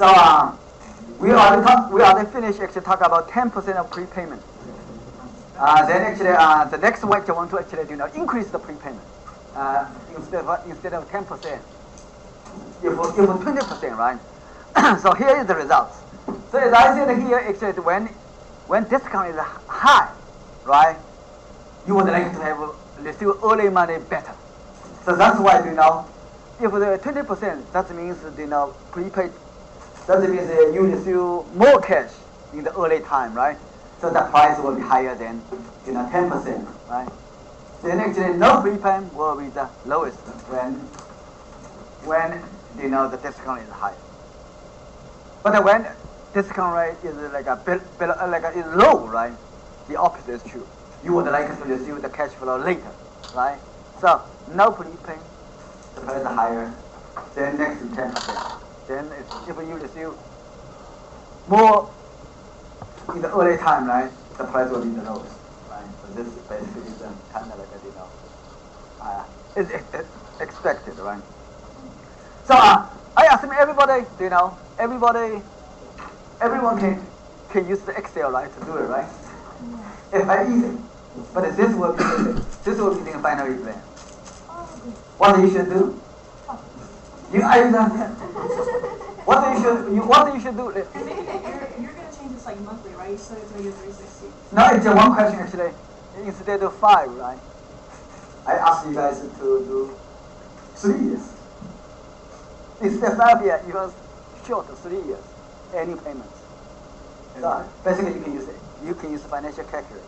So we already finished actually talk about 10% of prepayment. Then actually the next one I want to actually increase the prepayment instead of 10%. If 20%, right? So here is the results. So as I said here, actually when discount is high, right? You would like to receive early money better. So that's why if the 20%, that means prepaid. That means you receive more cash in the early time, right? So the price will be higher than 10%, right? Then actually no prepayment will be the lowest when the discount is high. But when discount rate is is low, right? The opposite is true. You would like to receive the cash flow later, right? So no prepayment, the price is higher. Then next to 10%. Then if you receive more in the early time, right? The price will be the lowest, right? So this basically is kind of it's expected, right? So I assume everybody, everyone can use the Excel, right, to do it, right? It's very easy. But this will be the final exam. What you should do? What you should do? You're gonna change this like monthly, right? So it's like 360. No, it's one question actually. Instead of 5, right? I asked you guys to do 3 years. Instead of 5 years, you was short 3 years. Any payments. So basically, you can use financial calculator,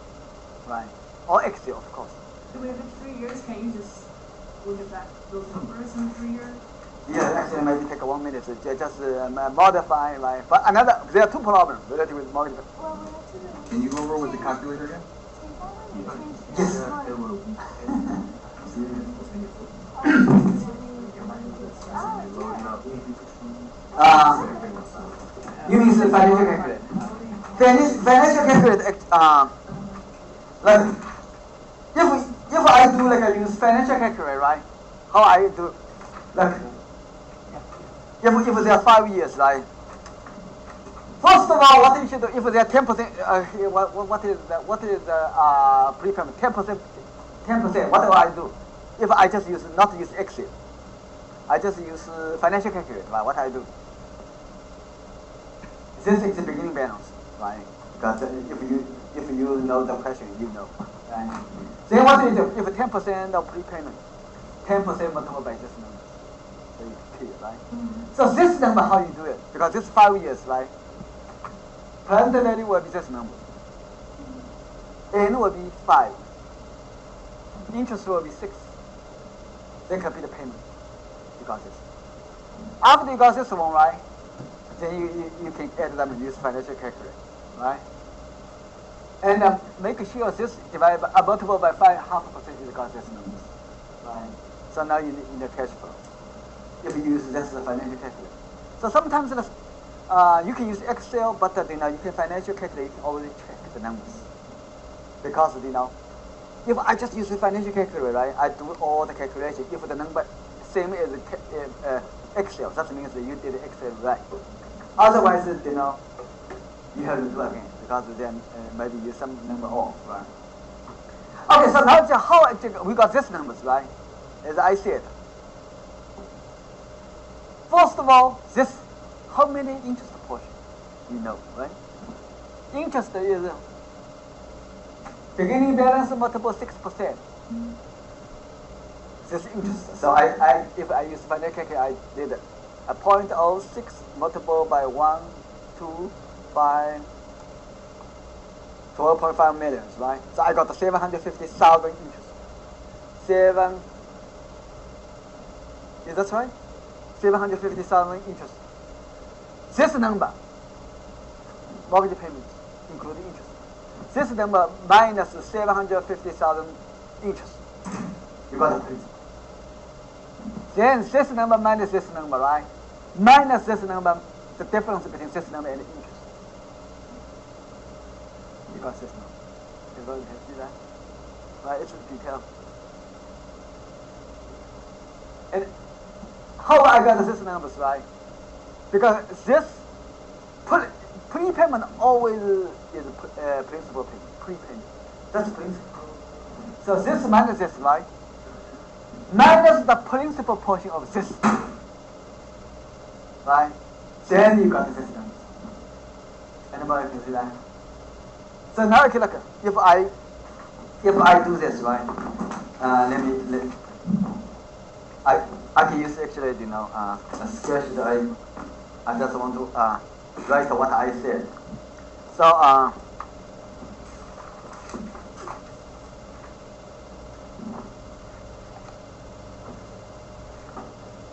right? Or Excel, of course. So if it's 3 years, can't you just look at those numbers in 3 years? Yeah, actually, maybe take 1 minute to just modify, right? But there are 2 problems related with mortgage. Can you go over with the calculator again? Yes. You mean the financial calculator? Financial calculator, like if I do I use financial calculator, right? How I do, like if there are 5 years, right? First of all, what you should do if there are 10%? What is the prepayment? 10%. 10%. What do I do? If I just not use Excel, I just use financial calculator, right? What I do? This is the beginning balance, right? Because if you know the question, you know, right? Then what do you do? If 10% of prepayment, 10% multiplied by this number, so you clear, right? So this number, how you do it? Because this 5 years, right? Present value will be this number. N will be 5. Interest will be 6. Then can be the payment. You got this. After you got this one, right? Then you can add them and use financial calculator, right? And make sure this divided by multiple by 5.5% is got this number, right? So now you need the cash flow. If you use this financial calculator. So sometimes you can use Excel, but you can financial calculator, you can always check the numbers. Because if I just use the financial calculator, right, I do all the calculation. If the number same as Excel, that means that you did Excel right. Otherwise, you have to do again because then maybe you some number off, right? Okay, so now how we got these numbers, right? As I said. First of all, how many interest portion? You know, right? Interest is beginning balance multiple 6%. This interest. So if I use financial calculator, I did a 0.06 multiple by 1, 2, 5, 12.5 million, right? So I got 750,000 interest. Is that right? 750,000 interest. This number, mortgage payments, including interest. This number minus 750,000 interest. You got the principal. Then this number minus this number, right? Minus this number, the difference between this number and the interest. You got this number. Everybody can see that? Right? It's a detail. And how I got these numbers, right? Because this Prepayment always is principal payment, prepayment. That's principal. So this minus this, right? Minus the principal portion of this, right? Then you got this number. Anybody can see that? So now okay, look, if I do this, right? I can use actually, a sketch that I just want to write what I said. So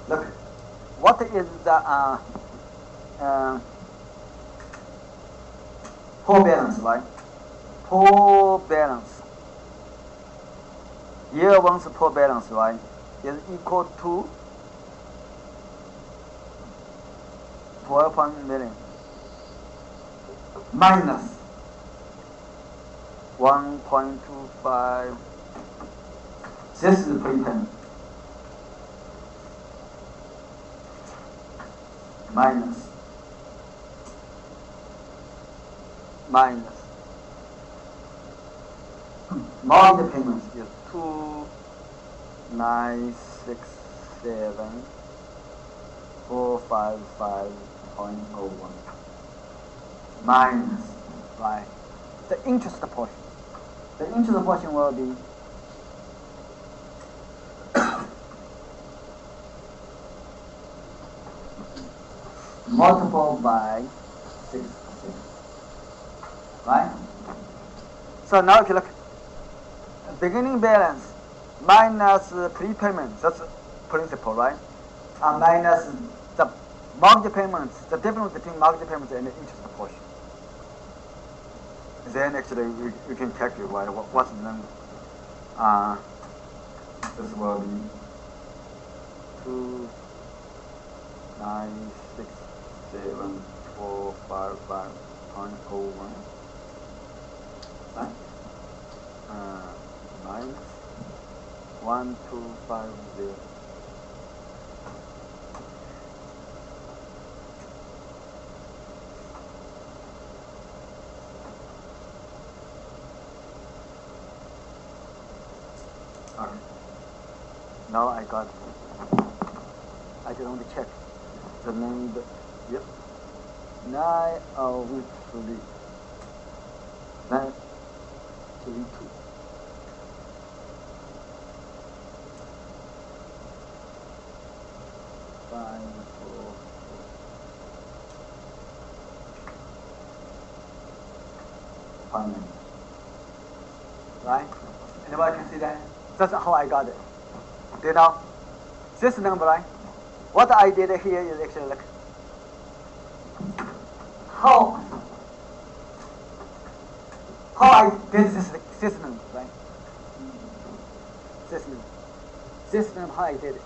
look, what is the poor balance, right? Poor balance. Year one's poor balance, right, is equal to 12 million minus 1.25. This is prepayment. Minus mortgage payments is 2,967,455.01 minus, right, the interest portion. The interest portion will be multiplied by 6%, right? So now if you look, beginning balance minus prepayment, that's principal, right? Minus the mortgage payments, the difference between mortgage payments and the interest portion. Then actually you can calculate, right, what's the number. This will be 2,967,455.01, right? Minus 1,250. Okay. Now I got it. I just want to check the number. Yep. 903. 932. Right? Anybody can see that? That's how I got it. Do you know? This number, right? What I did here is actually like how I did this number, right? This number, how I did it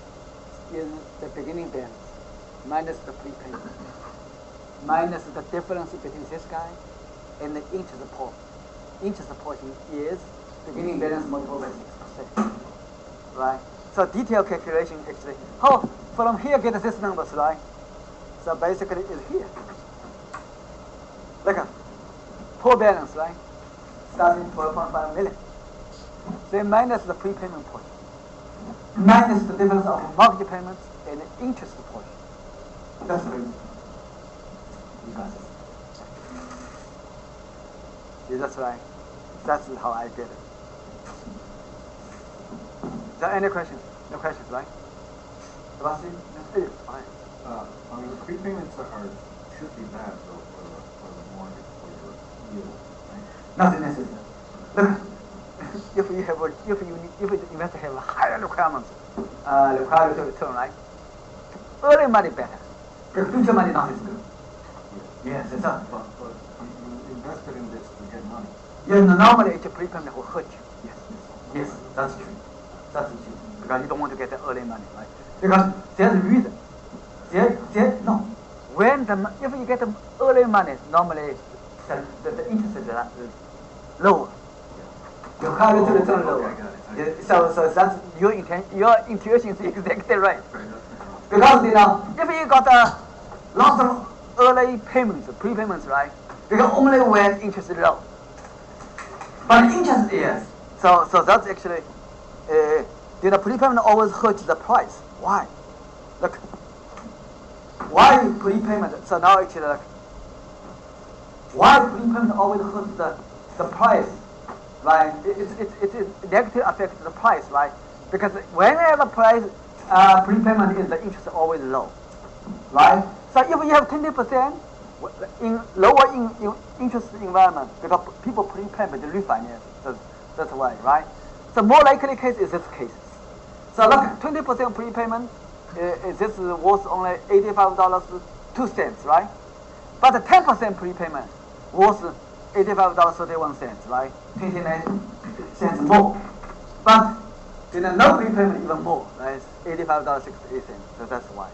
is the beginning balance minus the prepayment minus the difference between this guy and the interest portion. Interest portion is beginning balance multiplied by 6%, right? So detailed calculation actually, how from here get this numbers, right? So basically it's here. Look at poor balance, right? Starting 12.5 million. Then minus the prepayment portion, minus the difference of mortgage payments and the interest portion. That's the reason. You got it. Yeah, that's right. That's how I did it. Is there any questions? No questions, right? Sebastian? Yes, fine. Prepayments should be bad though for the mortgage, for your yield, right? Nothing necessary. Look, if the investor have higher requirements, required to return, right? Early money better. The future money not is good. Yes, it's not. But you invested in this to get money. Yeah, normally it's a prepayment will hurt you. Yes, that's true. That's true. Because you don't want to get the early money, right? Because there's a reason. If you get the early money, normally the interest is lower. Your required to return lower. So that's your intuition is exactly right. Because if you got a early payments, prepayments, right? Because only when interest is low. But interest is so that's actually prepayment always hurts the price. Why? Look, why prepayment? So now actually, like, why prepayment always hurts the price? Right? It negatively affects the price, right? Because whenever price prepayment is, the interest always low, right? So if you have 20% in lower in interest environment, because people prepay but refinance, that's why, right? The more likely case is this case. So look, 20% prepayment is this worth only $85.02, right? But the 10% prepayment worth $85.31, right? 29 cents more. But no prepayment even more, right? $85.68. So that's why.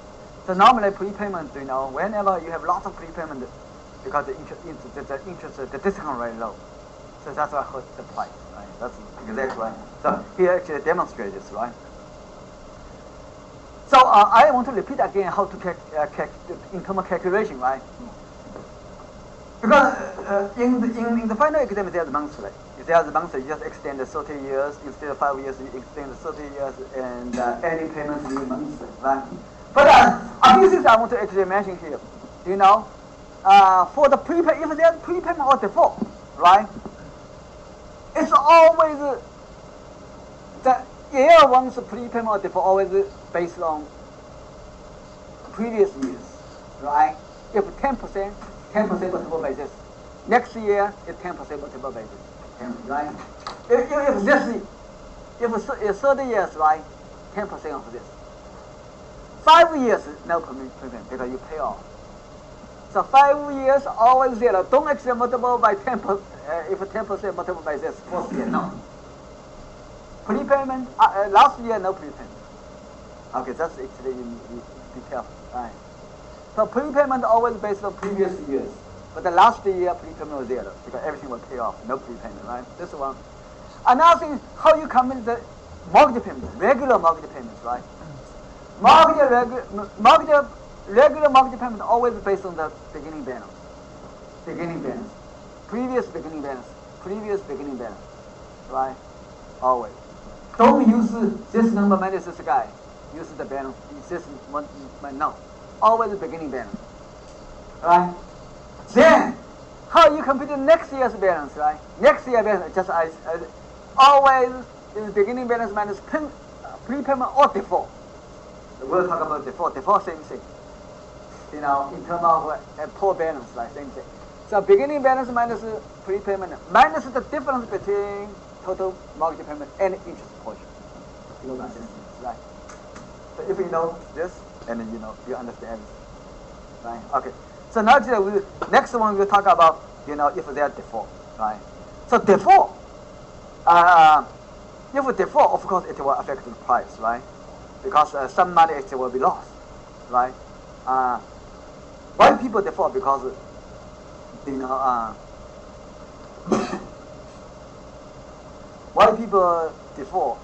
So normally prepayment, whenever you have lots of prepayment, because the discount rate low. So that's why hurts the price, right? That's exactly right. So here actually demonstrates this, right? So I want to repeat again how to in terms of calculation, right? Because in the final exam there's monthly. If there's monthly, you just extend the 30 years instead of 5 years. You extend the 30 years, and any payment will be monthly, right? But a few things I want to actually mention here. For the prepayment, if there's prepayment or default, right? It's always the year one's prepayment or default always based on previous years, right? If 10% multiple by this. Next year is 10% multiple by this, right? If 30 years, right, 10% of this. 5 years no prepayment because you pay off. So 5 years always zero. Don't actually multiple by 10%. If 10% multiple by this, fourth year no. Prepayment last year no prepayment. Okay, that's actually you be careful, right? So prepayment always based on previous years, but the last year prepayment was zero because everything was paid off, no prepayment, right? This one. Another thing, how you come in the mortgage payments, regular mortgage payments, right? Regular mortgage payment always based on the beginning balance, previous beginning balance, right? Always. Don't use this number minus this guy. Use the balance. This one, no. Always beginning balance, right? Then, how you compute the next year's balance, right? Next year balance, just as always is beginning balance minus prepayment or default. We'll talk about default. Default, same thing. In terms of poor balance, right? Same thing. So beginning balance minus prepayment minus the difference between total mortgage payment and interest portion. You know that, right? So if you know this, and then you understand everything, right? Okay. So now next one we'll talk about if they are default, right? So default, if default, of course it will affect the price, right? Because some money actually will be lost, right? Why people default? Because why people default?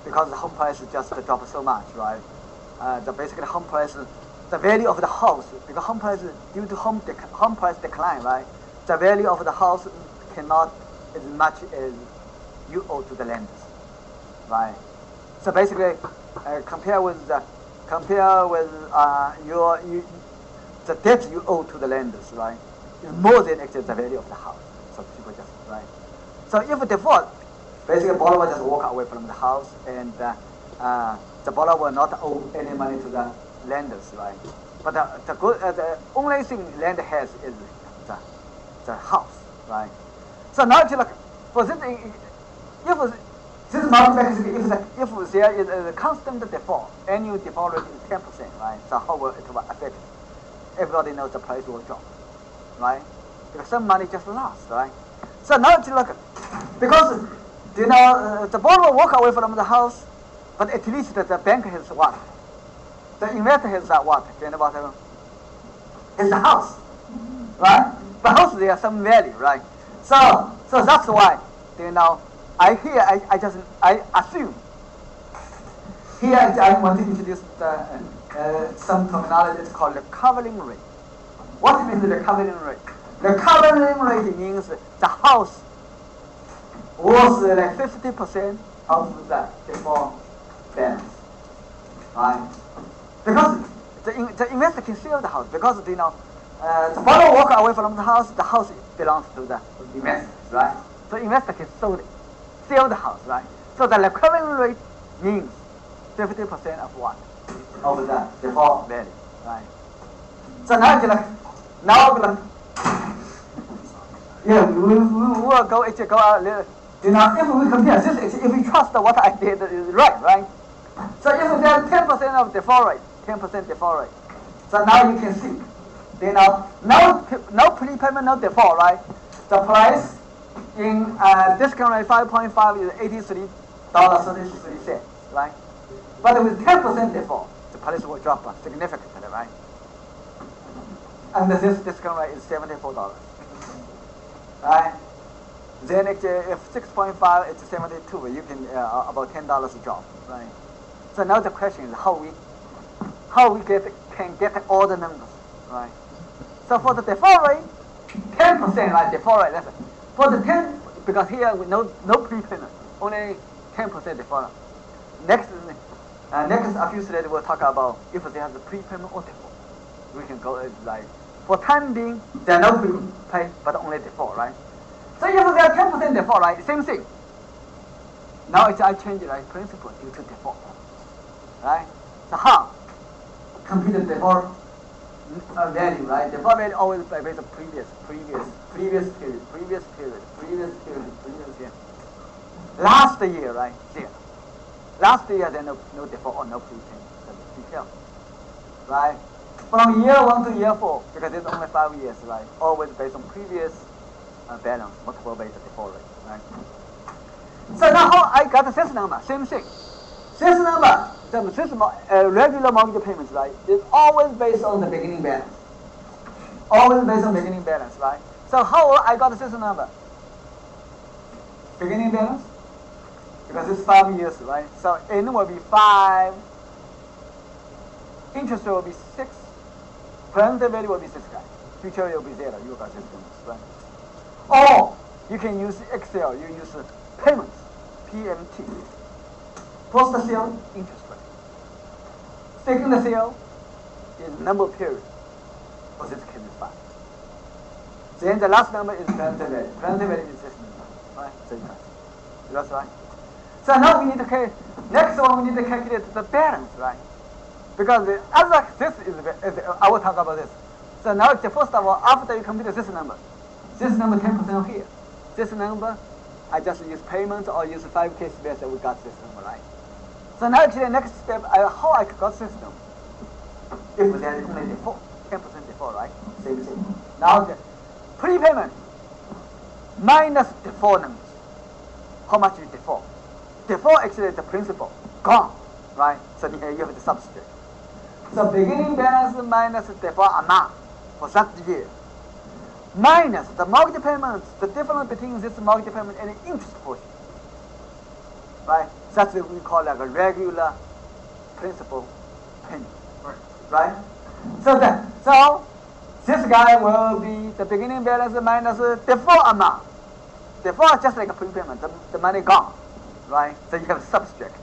Because the home price just dropped so much, right? Basically home price, the value of the house, because home price due to home price decline, right? The value of the house cannot as much as you owe to the lenders, right? So basically, compare with the debt you owe to the lenders, right? Is more than actually the value of the house. So people just, right? So if default, basically borrower just walk away from the house, and the borrower will not owe any money to the lenders, right? But the only thing lender has is the house, right? So now if you look for this, if this market if there is a constant default, annual default rate is 10%, right? So how will it affect? Everybody knows the price will drop, right? Because some money just lost, right? So now if you look, because the borrower walk away from the house, but at least the bank has what? The investor has what? It's the house, right? The house there has some value, right? So that's why I assume here I want to introduce some terminology. It's called the covering rate. What means the recovering rate? Recovering rate means the house was like 50% of the default balance, right? Because the investor can sell the house because the borrower walk away from the house belongs to the investor, right? So investor can sell the house, right? So the recovering rate means 50% of what? Of the default value, right? So now yeah, we will go out later. If we compare this, if we trust what I did is right? So if there's 10% of default rate, 10% default rate. So now you can see, no prepayment, no default, right? The price in discount rate 5.5 is $83.33, right? But with 10% default, the price will drop significantly, right? And this discount rate is $74, right? Then if 6.5 it's 72, you can about $10 drop, right? So now the question is how we can get all the numbers, right? So for the default rate, 10%, right? Default rate. That's it. For the 10, because here we no prepayment, only 10% default. Next a few slides we'll talk about if they have the prepayment or default. We can go like for time being there are no prepay but only default, right? So if they are 10% default, right? Same thing. Now I change it, right? Principal due to default, right? So how? Compute the default value, right? Default value always based on previous period. Last year, right? Zero. Last year there no default or no prepayment. Be careful, right? From year 1 to year 4, because it's only 5 years, right? Always based on previous balance, multiple based default rate, right? So now how I got this number? Same thing. This number, the regular mortgage payments, right, is always based on the beginning balance. Always based on beginning balance, right? So how I got this number? Beginning balance, because it's 5 years, right? So N will be 5, interest rate will be 6, present value will be 6, right? Future value will be 0. You got this numbers, right? Or you can use Excel. You use payments, PMT. First sale, interest rate. Second sale is number of period. For this case is 5. Then the last number is present value. Present value is this number, right? So that's right. So now we need to next one we need to calculate the balance, right? Because the other I will talk about this. So now first of all, after you compute this number 10% here. This number, I just use payments or use 5K space and we got this number, right? So now actually the next step, how I got this number? If there is only default, 10% default, right? Same thing. Now the prepayment minus default numbers. How much is default? Default actually is the principal, gone, right? So you have to substitute. So beginning balance minus default amount for that year. Minus the mortgage payments, the difference between this mortgage payment and the interest portion, right? That's what we call like a regular principal payment, right? So this guy will be the beginning balance minus default amount. Default just like a prepayment, the money gone, right? So you have to subtract.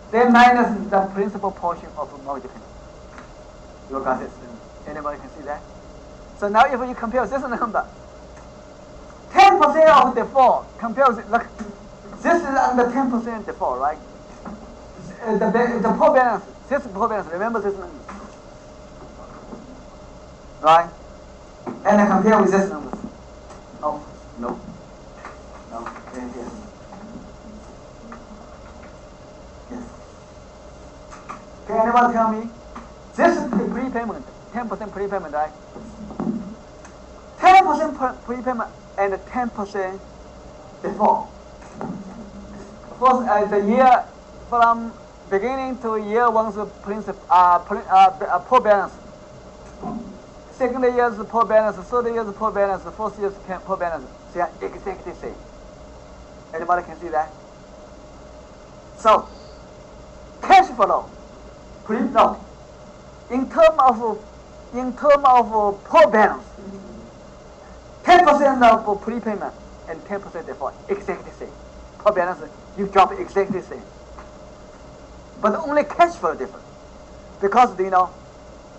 Then minus the principal portion of mortgage payment. You got this? Anybody can see that? So now if you compare this number, 10% of default, compare with, look, this is under 10% default, right? The poor balance, this poor balance, remember this number, right? And I compare with this number. Oh, no, and here. Yes. Can anyone tell me? This is the prepayment, 10% prepayment, right? 10% prepayment and 10% default. First, the year from beginning to year 1's poor balance. Second year's poor balance, third year's poor balance, fourth year's poor balance. They are exactly the same. Anybody can see that? So, cash flow, in terms of in terms of poor balance, 10% of prepayment and 10% default, exactly same. Poor balance, you drop exactly same. But only cash flow different. Because,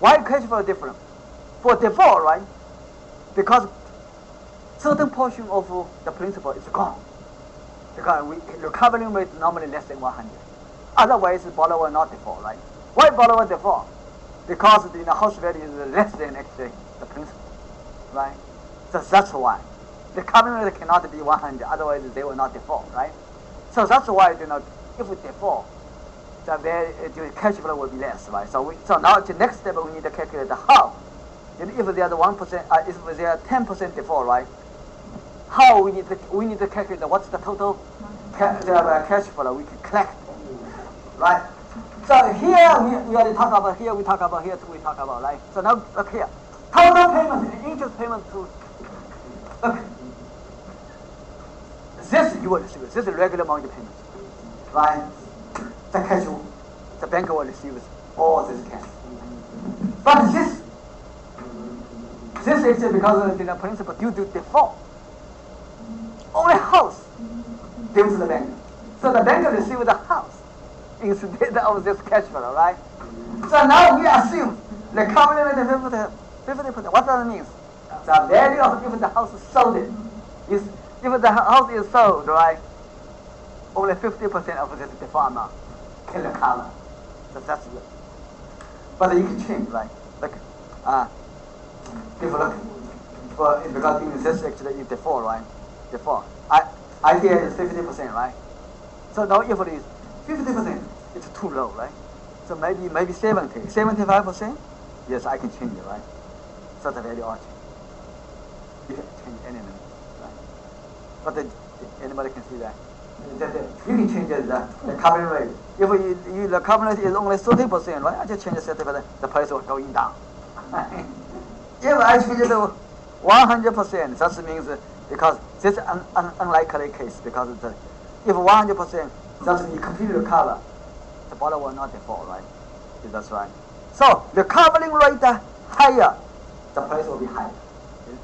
why cash flow different? For default, right? Because certain portion of the principal is gone. Because recovery rate is normally less than 100. Otherwise, borrower not default, right? Why borrower default? Because the house value is less than actually the principal, right? So that's why. The recovery rate cannot be 100, otherwise they will not default, right? So that's why, if we default, the cash flow will be less, right? So now the next step we need to calculate how. If there's 1%, if there's 10% default, right? How we need to calculate what's the total cash flow we can collect, right? So here we already talked about here, we talk about here, we talk about, right? So now look here, total payment, interest payment to look. This you will receive. This is regular mortgage payment, right? The cash, the bank will receive all this cash. But this is because the principal due to default. Only house due to the bank. So the bank receives the house instead of this cash flow, right? So now we assume the recovery rate 50%. What does it mean? The value of if the house is sold is if the house is sold, right? Only 50% of this default amount can recover. So that's it. But you can change, right? Like, if you look for because in this actually is default, right? Default. Idea is 50%, right? So now if it is 50%, it's too low, right? So maybe 70, 75%. Yes, I can change it, right? So the value ought to. You can change any number, right? But anybody can see that. You can change the recovery rate. If the recovery rate is only 30%, right? I just change the 30%, the price will go down. If I change it to 100%, that means because this is unlikely case because if 100%, that means you completely recover, the borrower will not default, right? That's right. So the recovering rate higher, the price will be higher.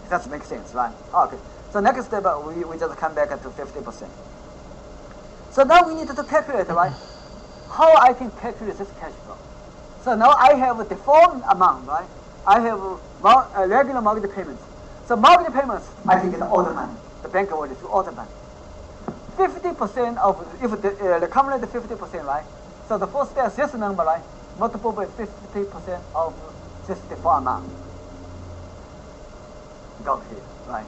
That makes sense, right? Okay. So next step, we just come back to 50%. So now we need to calculate, right? How I can calculate this cash flow. So now I have a default amount, right? I have regular mortgage payments. So mortgage payments, I can get all the money. The bank will receive all the money. 50% of, if the recovery rate is 50%, right? So the first step is this number, right? Multiple by 50% of this default amount. Go here, right?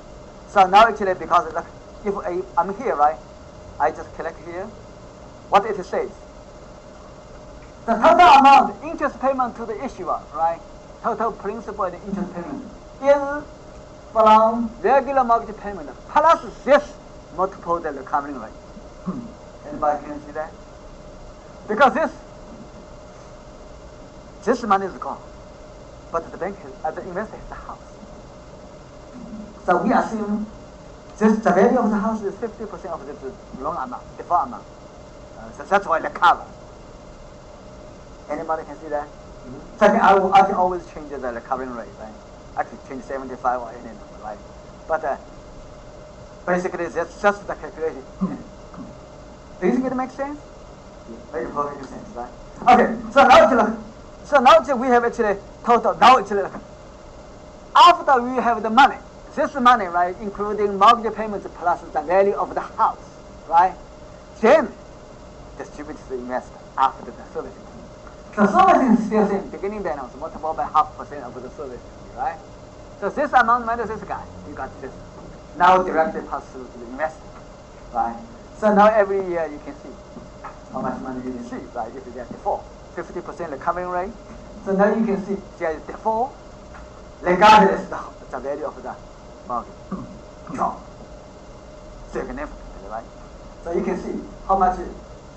So now actually because look, if I'm here, right? I just click here. What it says? The total amount interest payment to the issuer, right? Total principal and interest payment is from regular mortgage payment plus this multiple the recovery rate. Anybody can see that? Because this money is gone, but the bank has, the investor has the house. So we assume the value of the house is 50% of this loan amount, default amount. So that's why the cover. Anybody can see that? Mm-hmm. So I can always change the recovery rate, right? I can change 75 or any number, right? But basically, that's just the calculation. Do you think it makes sense? Makes perfect sense, right? Okay. So now we have actually total. Now actually, after we have the money, this money, right, including mortgage payments plus the value of the house, right? Then distribute to the investor after the servicing. So servicing is still same, beginning balance multiplied by 0.5% of the servicing, right? So this amount minus this guy, you got this. Now directly pass through to the investor, right? So now every year you can see how much money you receive, right? If you get default, 50% recovery rate. So now you can see there is default, regardless the value of the mortgage drop significantly, right? So you can see how much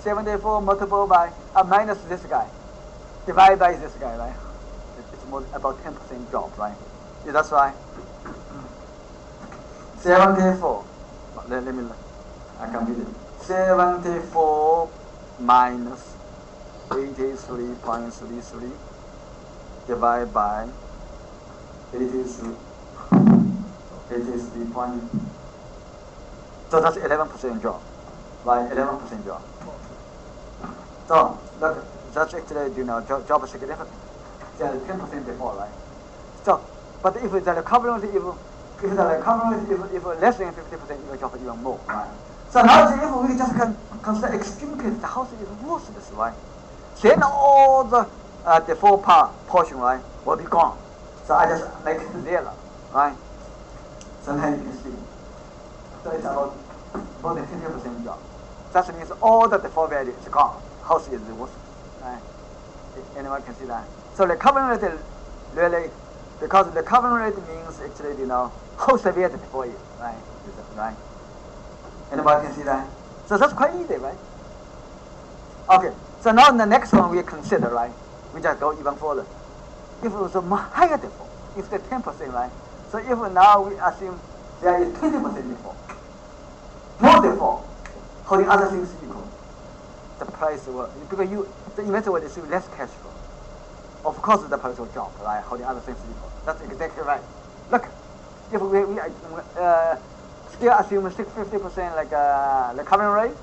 74 multiplied by minus this guy, divided by this guy, right? It's more about 10% drop, right? Yeah, that's right. 74. Let me look. I compute it. 74 minus 83.33 divided by It is 3 point. So that's 11% drop, right? 11% drop. So that's actually drop significant. There's 10% before, right? So, but if the recovery rate if less than 50%, it will drop even more, right? So now if we just consider extreme case, the house is worse, right? Then all the default portion, right, will be gone. So I just make it 0, right? So now you can see. So it's about more than 50% drop. That means all the default value is gone. House is worse, right? Anyone can see that? So the recovery rate really, because the recovery rate means actually, how severe the default is, right? Right? Anybody can see that? So that's quite easy, right? Okay, so now the next one we consider, right? We just go even further. If it was a higher default, if the 10%, right? So if now we assume there is 20% default, more default, holding other things equal, the price will, because the investor will receive less cash flow. Of course the price will drop, right? Holding other things equal. That's exactly right. Look, if we still assume 50% like the current rate,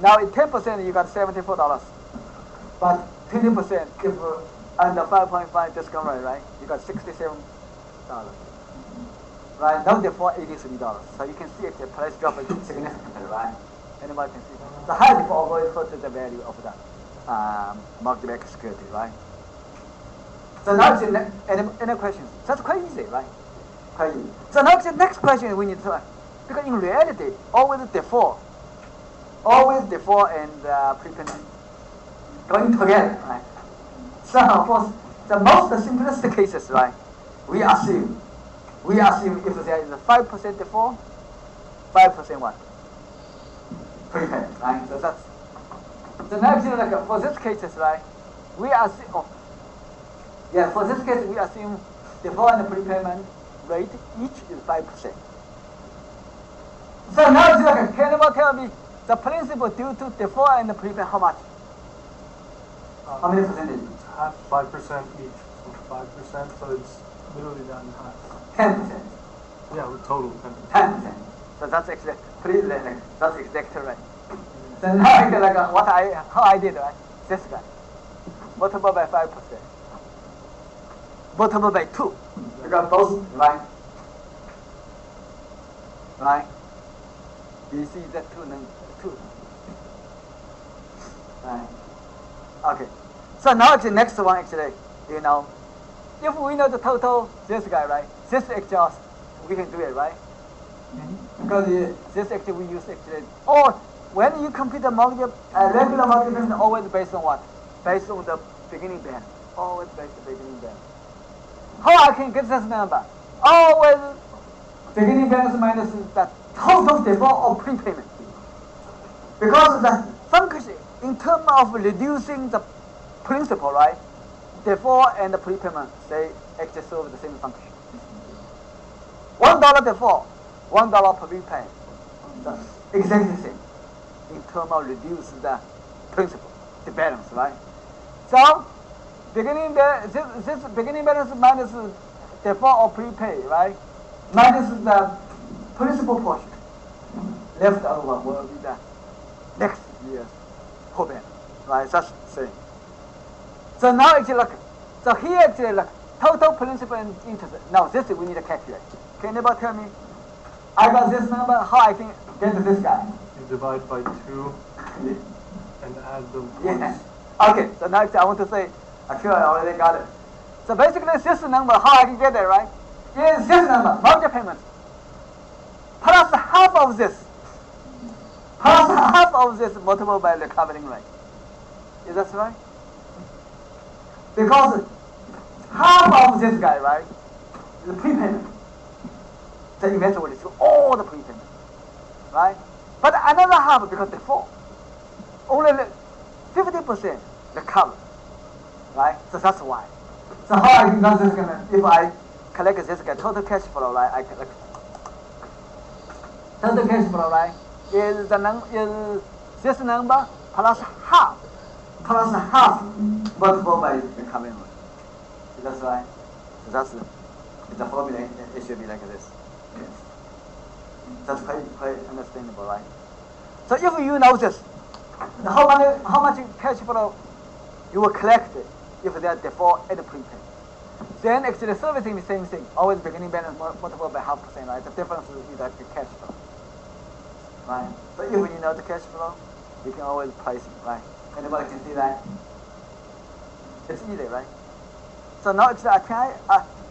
now at 10% you got $74. But 20% if under 5.5 discount rate, right? You got $67. Right? Now default $83. So you can see if the price drop significantly, right? Anybody can see. The high default always hurts the value of the mortgage-backed security, right? So now any questions? That's quite easy, right? Quite easy. So now the next question we need to ask, because in reality, always default and prepayment going together, right? So for the most simplistic cases, right, we assume if there is a 5% default, 5% what? Prepayment, right? So that's the next thing. Like for this cases, right, we assume. For this case, we assume default and prepayment rate each is 5%. So now it's like, can you tell me the principal due to default and prepayment how much? How many percentage? Half 5% each, so 5%, so it's literally down in half. 10%. Yeah, with total 10%. 10%. So that's exactly that's exactly right. So now I get like how I did, right? This guy. Multiple by 5%. Multiple by 2. You got both, right? Right? You see that 2. Right? Okay. So now the next one actually, if we know the total, this guy, right? This exhaust, we can do it, right? Because this actually we use actually, or when you compute the mortgage, regular mortgage payment always based on what? Based on the beginning balance. Always based on the beginning balance. How I can get this number? Always beginning balance minus the total default or prepayment. Because the function in terms of reducing the principal, right? Default and the prepayment, they actually serve the same function. $1 default, $1 prepay. That's exactly the same in terms of reduce the principal, the balance, right? So beginning this beginning balance minus default or prepay, right? Minus the principal portion. Left over will be the next year's whole balance, right? That's the same. So now actually look. So here actually look. Total principal and interest. Now this we need to calculate. Can anybody tell me? I got this number. How I can get to this guy? You divide by 2 and add the Yeah. Okay. So now I want to say. Actually, I already got it. So basically, this number. How I can get it, right? Is this number mortgage payment plus half of this. Plus half of this multiplied by the covering rate. Is that right? Because half of this guy, right, is the prepayment. The investor will receive all the prepayment, right? But another half because default, only 50% the cover, right? So that's why. So how I can get this guy? If I collect this guy, total cash flow, right? I collect total cash flow, right? Is this number plus half multiplied by the covering rate. That's right. So that's the formula it should be like this. Yes. That's quite understandable, right? So if you know this, how much cash flow you will collect if they are default and prepay. Then actually servicing the same thing. Always beginning balance multiplied by 0.5%, right? The difference is like the cash flow. Right? So if you know the cash flow, you can always price it, right? Anybody can see that? It's easy, right? So now actually,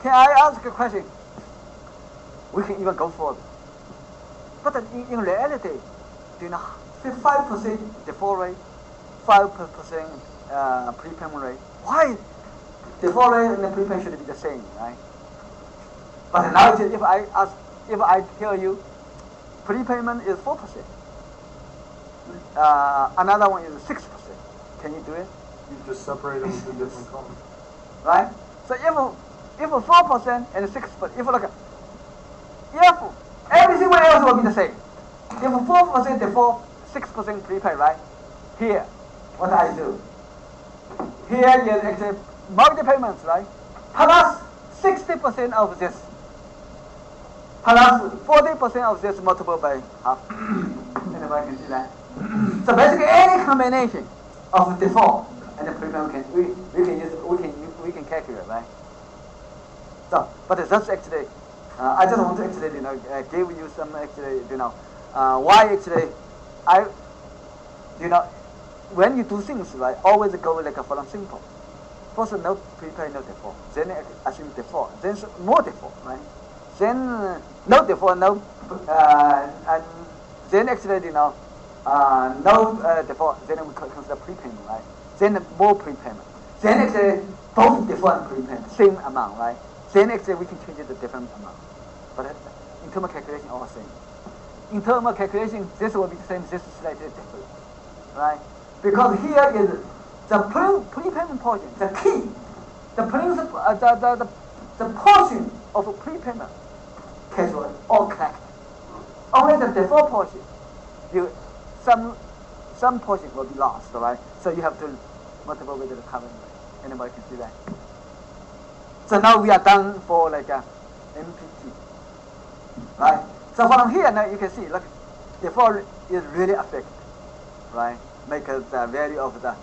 can I ask a question? We can even go further. But in reality, do you know, 5% default rate, 5% prepayment rate. Why default rate and the prepayment should be the same, right? But now if I tell you prepayment is 4%, another one is 6%, can you do it? You just separate them into different columns. Right? So if 4% and 6%, if everything else will be the same. If 4% default, 6% prepay, right? Here, what I do? Here is actually mortgage payments, right? Plus 60% of this, plus 40% of this multiplied by half. Anybody can see that? So basically, any combination of default and the prepayment we can calculate, right? So, but that's actually, I just want to actually, give you some actually, why actually, when you do things, right, always go like from simple. First, no prepay, no default. Then assume default. Then more default, right? Then no default, no, and then actually, no default. Then we consider prepayment, right? Then more prepayment. Then actually both default and prepayment, same amount, right? Then actually we can change it to different amount. But in terms of calculation, all the same. In terms of calculation, this will be the same. This is slightly different, right? Because here is the prepayment portion, the key, the principle, the portion of prepayment cash flow all collected. Only the default portion, some portion will be lost, right? So you have to multiply with the current rate. Anybody can see that? So now we are done for like a MPT, right? So from here now you can see, look, default is really affected, right? Make the value of the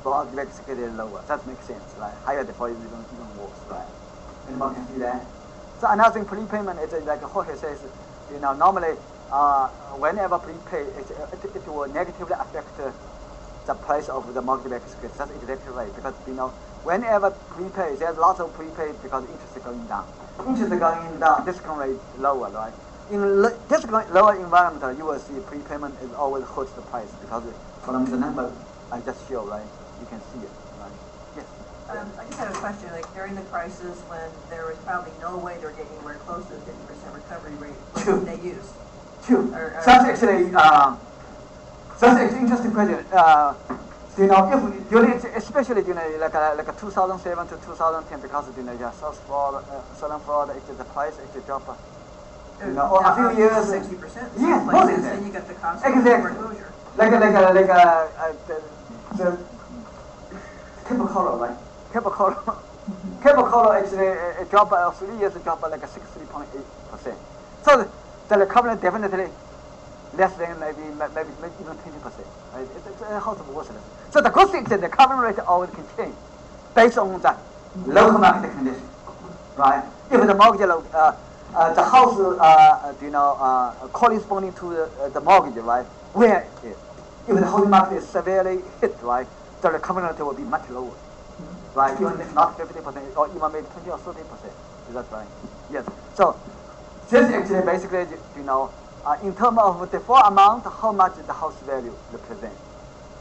mortgage security lower. That makes sense, right? Higher default is even worse, right? Anybody can see that? So another thing, prepayment is like Jorge says, normally whenever prepay, it will negatively affect the price of the mortgage security. That's exactly right, because whenever prepay, there's lots of prepay because interest is going down. Interest is going down, discount rate lower, right? In discount lower environment, you will see prepayment is always hurts the price because from the number I just showed, right? You can see it, right? Yes. I just have a question. Like during the crisis, when there was probably no way they were getting anywhere close to the 50% recovery rate, what did they use? True. That's actually interesting question. If during, especially like a 2007 to 2010, because Southern Florida, actually the price actually dropped. A few years. 60%. Yes, more than that. Then you get the cost of foreclosure. The Capital Color, right? Capital Color actually it dropped 3 years. It dropped like a 60.8%. So the recovery definitely less than maybe even 20%. Right? It's a house of worthless. So the good thing is that the recovery rate always can change based on the local market condition, right? If the mortgage the house corresponding to the mortgage, right? Where it is. If the housing market is severely hit, right, the recovery rate will be much lower, right? Even if not 50% or even maybe 20 or 30%. Is that right? Yes. So this actually basically, in terms of the default amount, how much the house value represents.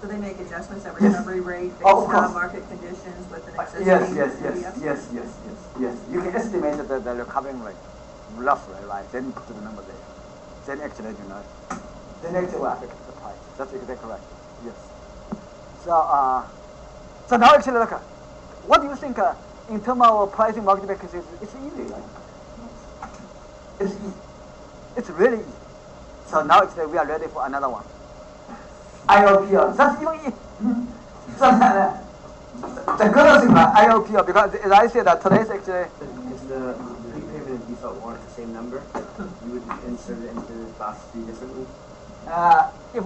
So they make adjustments at recovery rate based on market conditions with an existing Yes. You can estimate the recovery rate, roughly, right? Then you put the number there. Then actually, then actually will affect the price. That's exactly right. Yes. So now actually look, what do you think in terms of pricing market mechanisms? It's easy, right? It's easy. It's really easy. So now actually we are ready for another one. IOPO. That's even easy. So The good thing about IOP, because as I said, today's actually, If the prepayment and default warrant the same number, you would insert it into class 3 differently. if,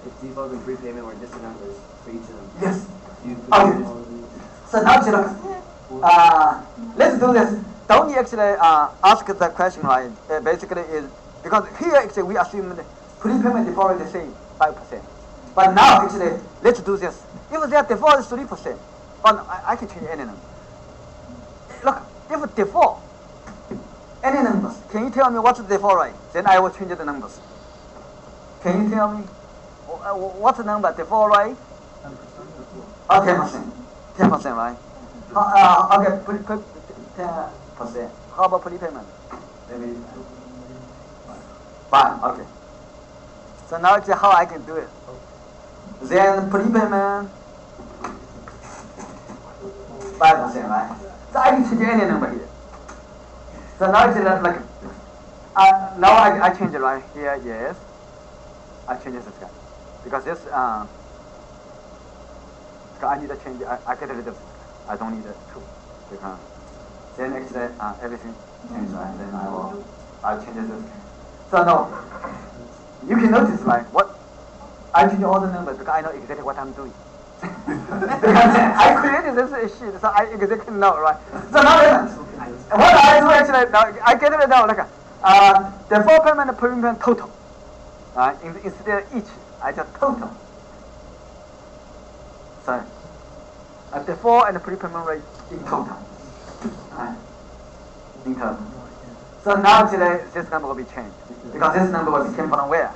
If default and prepayment were different numbers for each of them, yes. you could Okay. So now, look, let's do this. Don't you actually ask the question, right? Basically is, because here actually we assume the prepayment default is the same, 5%. But now actually, let's do this. If their default is 3%, but I can change any number. Look, if default, any numbers, can you tell me what's the default rate? Then I will change the numbers. Can you tell me what's the number default rate? 10%. Oh, 10%. 10%, right? Okay, 10%. How about prepayment? Maybe 5, okay. So now it's how I can do it. Then prepayment 5%, right? So I can change any number here. So now it's like, now I change it right here, yes. I change this guy. Because this, I need to change, I get rid of this guy. I don't need 2. Because then actually everything changes, right? Then I'll change this. So now, you can notice, right, what, I change all the numbers because I know exactly what I'm doing. Because I created this sheet, so I exactly know, right? So now listen, what I do actually, now, I get it now, look, default payment and prepayment total. Instead of each, I just total. So, default and prepayment rate in total. In total. So now today, this number will be changed. Because this number will came from where?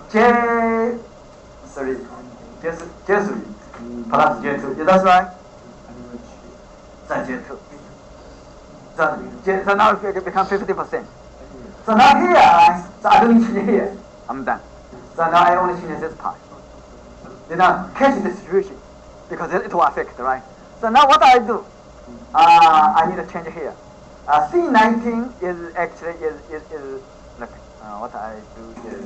J3 plus J2. Is that right? That's J2. So now it becomes 50%. So now here, right? So I don't change here. I'm done. So now I only change this part. You know, catch the distribution because it will affect, right? So now what I do? I need to change here. C19 is actually look. What I do is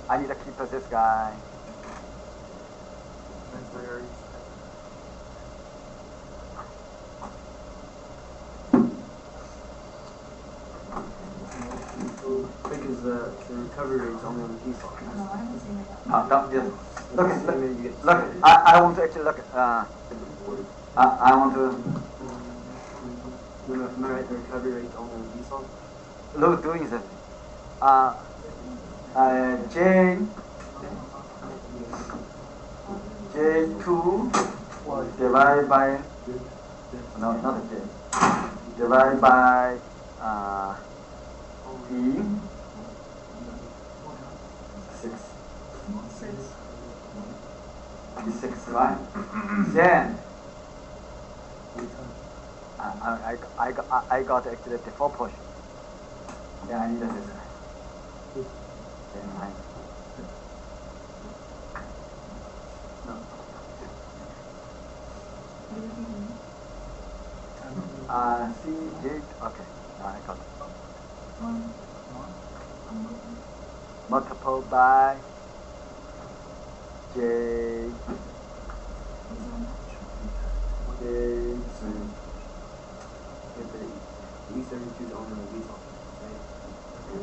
I need to keep this guy. because the recovery rate is only on the default. No, I haven't seen it. No, just look. I want to actually look. I want to Am I right? The recovery rate is only on the default. look doing this. J2 divided by no, not J. Divided by E 6. 6, right? Then I got actually the default portion. Then I need this. Then I C8, okay, I got it. Multiple by J3. The E32 is only on the default,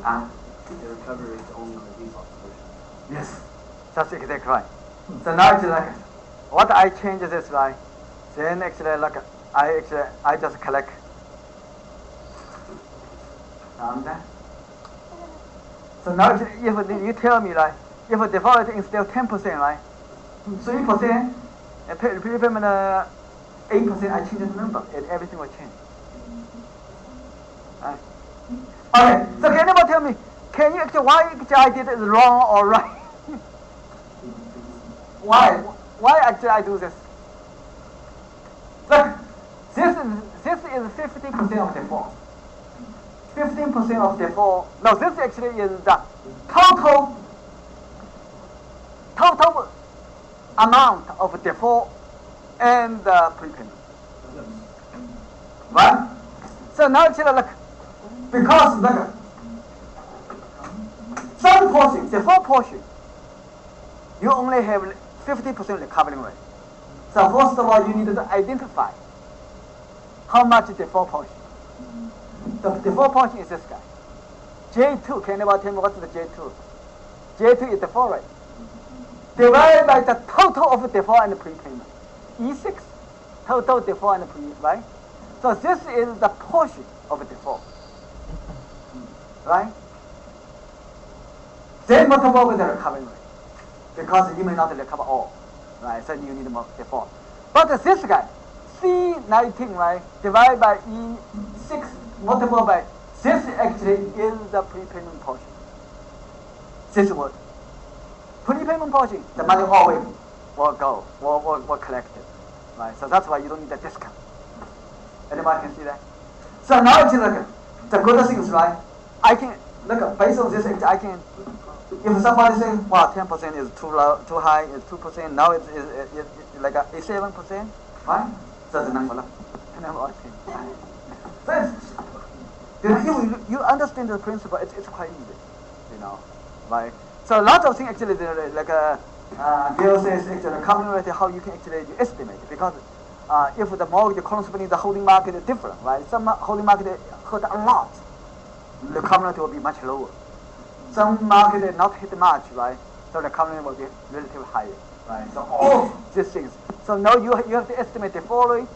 right? The recovery rate is only on the default version. Yes, that's exactly right. So now it's like, what I change this, right? Then actually, like, I just collect. Understand? So now if you tell me, like, if a default is instead of 10%, right? 3%, and prepayment 8%, I change the number, and everything will change. Right? Okay, so can anybody tell me, can you actually, why I did it wrong or right? Why actually I do this? Look, this is 50% of default. 15% of default. No, this actually is the total amount of default and prepayment. Right? So now actually look, because look, some portion, default portion, you only have 50% recovery rate. So first of all, you need to identify how much default portion. The default portion is this guy. J2, can anybody tell me what's the J2? J2 is default rate. Divided by the total of default and prepayment. E6, total default and pre, right? So this is the portion of default. Right? Then multiple with the recovery rate. Because you may not recover all. Right? So you need more default. But this guy, C19, right? Divided by E6 multiple by this actually is the prepayment portion. This word. Prepayment portion, the money always will go, will collected. Right? So that's why you don't need a discount. Anybody can see that? So now if you look at the good things, right? I can look based on this, I can. If somebody say, wow, 10% is too low, too high, it's 2%. Now it's like a 7%, right? So the number, so you understand the principle. It's quite easy, right? So a lot of things actually, like Bill says, actually, common rate, how you can actually estimate it, because if the mortgage corresponding the holding market is different, right? Some holding market hurt a lot, the common rate will be much lower. Some market not hit much, right? So the common rate will be relatively higher, right? So all these things. So now you have to estimate the default rate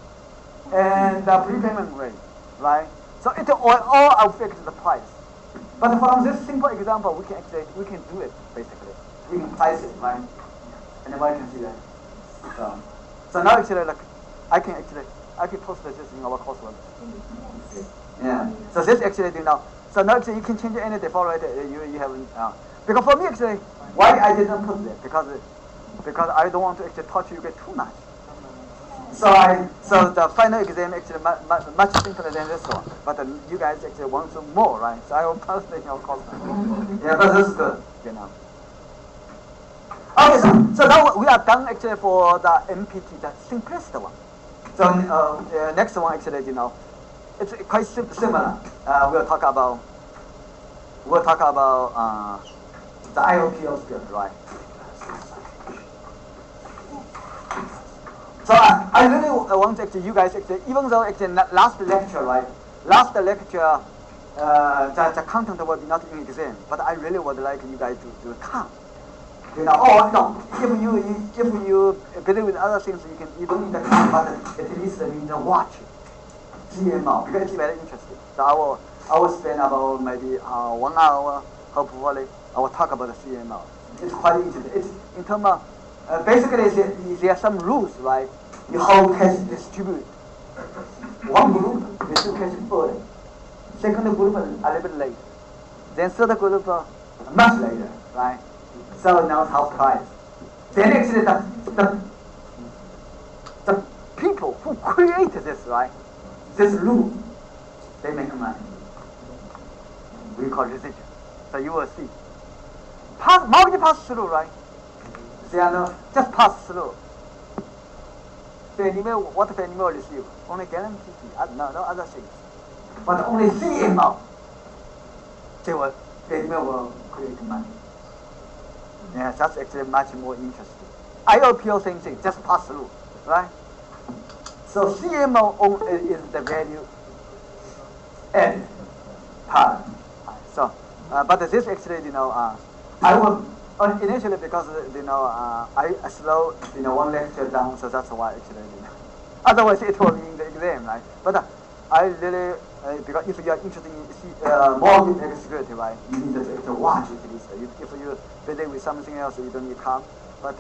and the prepayment rate, right? So it all affects the price. But from this simple example, we can do it basically. We can price it, right? Anybody can see that. So now actually, like, I can post this in our coursework. Yeah. So this actually, so now actually you can change any default rate you have. Because for me actually, why I didn't put that? Because I don't want to actually touch you get too much. So the final exam actually much simpler than this one. But you guys actually want some more, right? So I will post it in your course. Yeah, but this is good, Okay, so now we are done actually for the MPT, the simplest one. So next one actually, it's quite similar. We'll talk about the IOPO skill, right? So I really want actually you guys actually, even though actually last lecture, right? Last lecture, the content will be not in exam, but I really would like you guys to come. If you believe with other things, you don't need to come, but at least you need to watch CMO because it's very interesting. So I will spend about maybe 1 hour. Hopefully, I will talk about the CMO. It's quite interesting. It's in terms of basically there are some rules, right? You how cash distribute. One group is to cash early. Second group a little bit late. Then third group much later, right? So now how price. Then actually the people who created this, right? This rule, they make money. We call residual. So you will see. Mortgage pass through, right? They are not just pass through. What Fannie Mae receive? Only guarantee fee, no other things. But only CMO, Fannie Mae will create money. Yeah, that's actually much more interesting. IOPO same thing, just pass through, right? So CMO is the value added part. So, but this actually, I will initially because I slowed one lecture down, so that's why actually. Otherwise, it will be in the exam, right? But I really because if you are interested in mortgage security, right, you need to watch at least. If you busy with something else, you don't need to come. But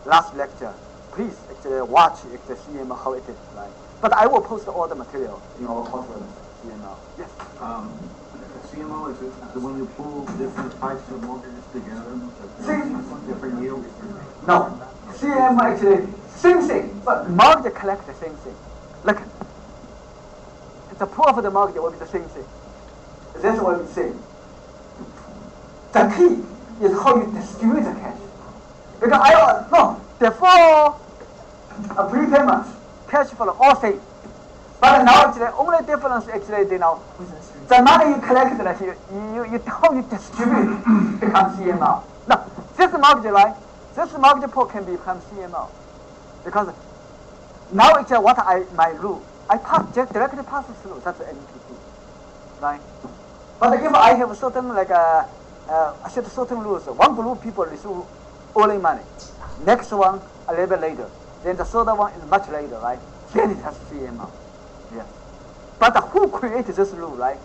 last lecture, please actually watch the CMO how it is, right? But I will post all the material in our coursework. CMO. Yes. CMO is the one you pull different types of mortgages together, different yields. No, CMO actually same thing, but mortgage collect the same thing. Look, the proof of the mortgage will be the same thing. This will be the same. The key is how you distribute the cash. Because before a prepayment, cash flow all same. But now actually only difference actually the money you collected how you distribute becomes CMO. Now this mortgage, right? This mortgage pool can become CMO because Now actually what my rule, I directly pass through, that's MPT, right? But if I have certain certain rules, one group people receive early money, next one a little bit later, then the third one is much later, right? Then it has CMO, yes. But who created this rule, right?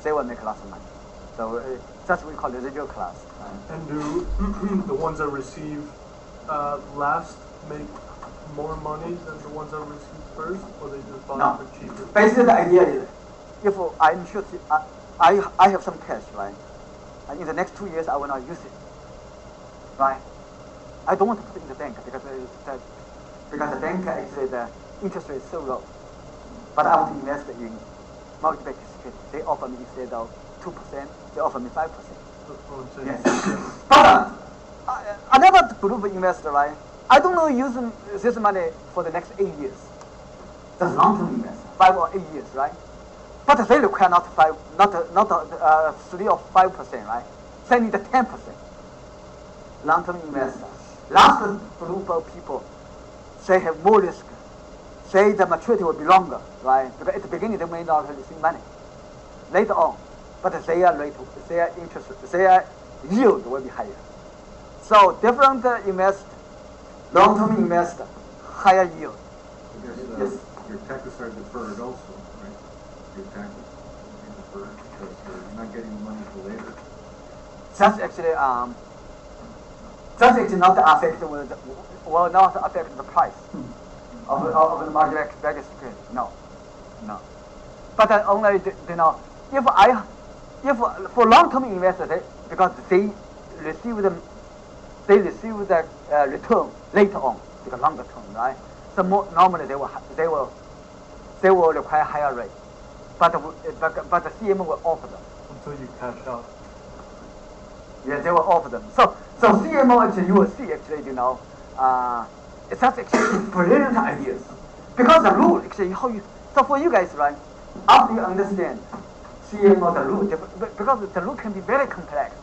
They will make lots of money. So that's what we call residual class. Right? And do the ones that receive last make more money than the ones that receive first, or they just buy No. for cheaper? Basically, the idea is, if I'm sure I have some cash, right? And in the next 2 years, I will not use it, right? I don't want to put it in the bank because the bank actually the interest rate is so low. But I want to invest in mortgage-backed security. They offer me instead of 2%, they offer me 5%. That's what I'm saying. Yes. But another group of investor, right? I don't know using this money for the next 8 years. That's long-term investment, 5 or 8 years, right? But they require not 3 or 5%, right? They need 10%. Long-term investor. Last group of people, they have more risk. Say the maturity will be longer, right? Because at the beginning they may not receive money. Later on, but their interest, their yield will be higher. So different long-term investor, higher yield. I guess Yes. your taxes are deferred also, right? Your taxes are deferred because you're not getting the money till later. That's actually not affected will not affect the price of the market security. No. But only if for long-term investors, because they receive the return later on, because longer term, right? So normally they will require higher rate, but the CM will offer them. Until you cash out. Yeah, they will offer them. So CMO actually you will see actually it's just actually brilliant ideas, because the rule actually so for you guys, right? After you understand CMO the rule, because the rule can be very complex,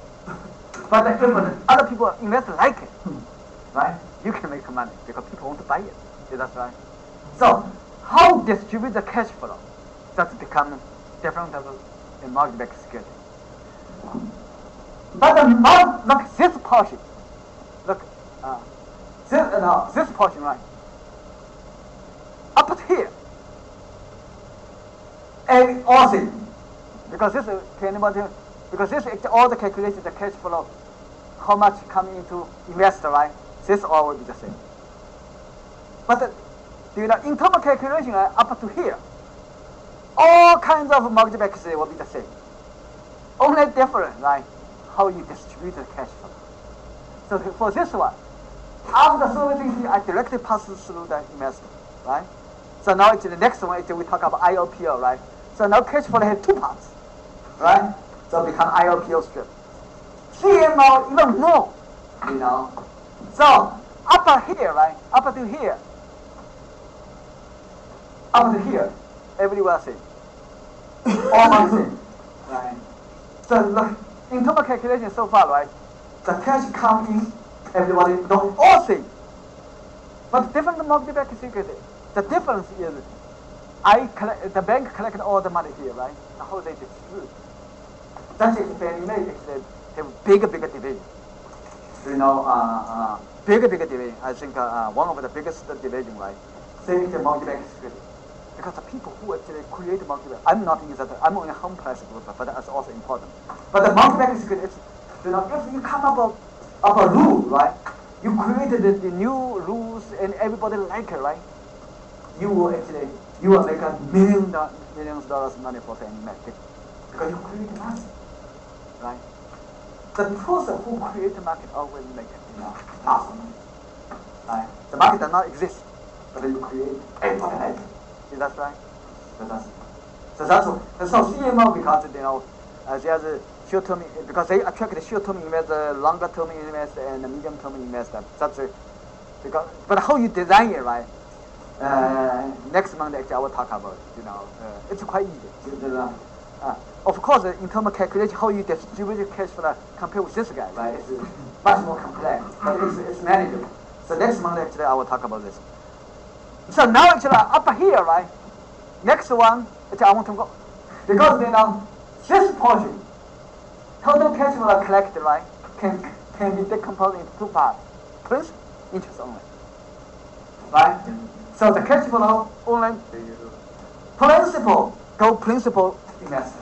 but if other people invest like it, right? You can make money because people want to buy it. Yeah, that's right. So how distribute the cash flow? That's become different level in mortgage-backed security. But look this portion. Look, this portion, right? Up to here, and all things, because this because this all the calculations, the cash flow, how much coming into investor, right? This all will be the same. But the internal calculation up to here, all kinds of mortgage-backed security will be the same. Only different, right? How you distribute the cash flow. So for this one, after servicing fee, I directly pass through the investor, right? So now the next one we talk about IOPO, right? So now cash flow has 2 parts, right? So become IOPO strip. CMO even more, So up here, right? Up to here, everywhere same, almost same, right? So look, internal calculation so far, right? The cash come in, everybody don't all same. But different mortgage-backed security. The difference is the bank collect all the money here, right? And how they distribute. That's it. Fannie Mae actually have bigger division. Bigger division. I think one of the biggest division, right? Saving the mortgage-backed security. Because the people who actually create mortgage, I'm not in that. I'm only home price group, but that's also important. But the mortgage security, if you come up a rule, right? You created the new rules and everybody like it, right? You will make millions of dollars money for Fannie Mae because you create the market, right? The person who create the market always make lots of money, right? The market does not exist, but you create everybody like it. Is that right? So that's what. So CMO because there's short-term, because they attract the short-term investor, longer-term investor, and the medium-term investor. That's it. But how you design it, right? Next month actually I will talk about it. It's quite easy. Of course, in terms of calculation, how you distribute the cash flow compared with this guy, right? It's much more complex, but it's manageable. So next month actually I will talk about this. So now actually up here, right? Next one, actually I want to go because this portion, total cash flow collected, right, can be decomposed into two parts: principal, interest only. Right? So the cash flow only principal go principal investor.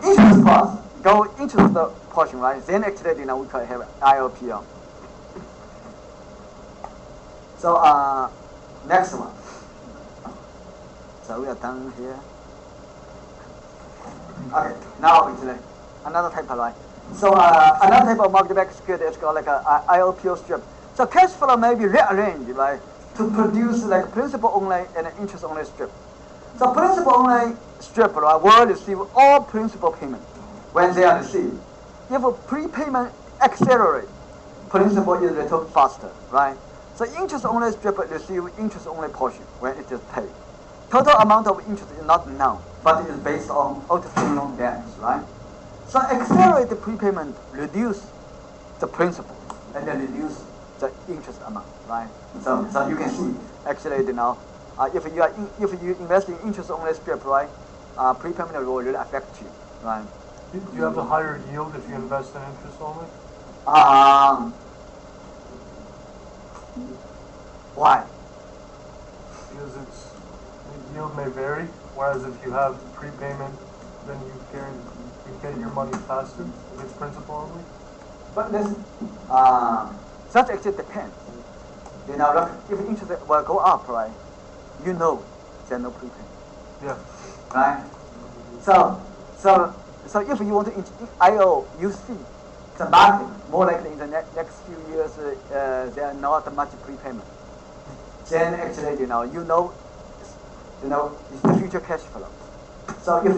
Interest part go interest portion, right? Then actually we could have IOPO. So next one. So we are done here. Okay, now actually another type of right. So another type of mortgage-backed security is called like a IOPO strip. So cash flow may be rearranged, right, to produce like principal only and interest only strip. So principal only strip, right, will receive all principal payment when they are received. If a prepayment accelerate, principal is returned faster, right? So interest only strip receive interest only portion when it is paid. Total amount of interest is not known, but it is based on outstanding loan debts, right? So accelerated prepayment reduce the principal and then reduce the interest amount, right? So you can see actually if you invest in interest only strip, right, prepayment will really affect you, right? Do you have a higher yield if you invest in interest only? Why? Because the yield may vary, whereas if you have prepayment, then you get your money faster if it's principal only. But listen, that actually depends. Look, if interest will go up, right, there's no prepayment. Yeah. Right? So if you want to IO, you see the market more likely in the next few years there are not much prepayment. Then actually it's the future cash flow. So if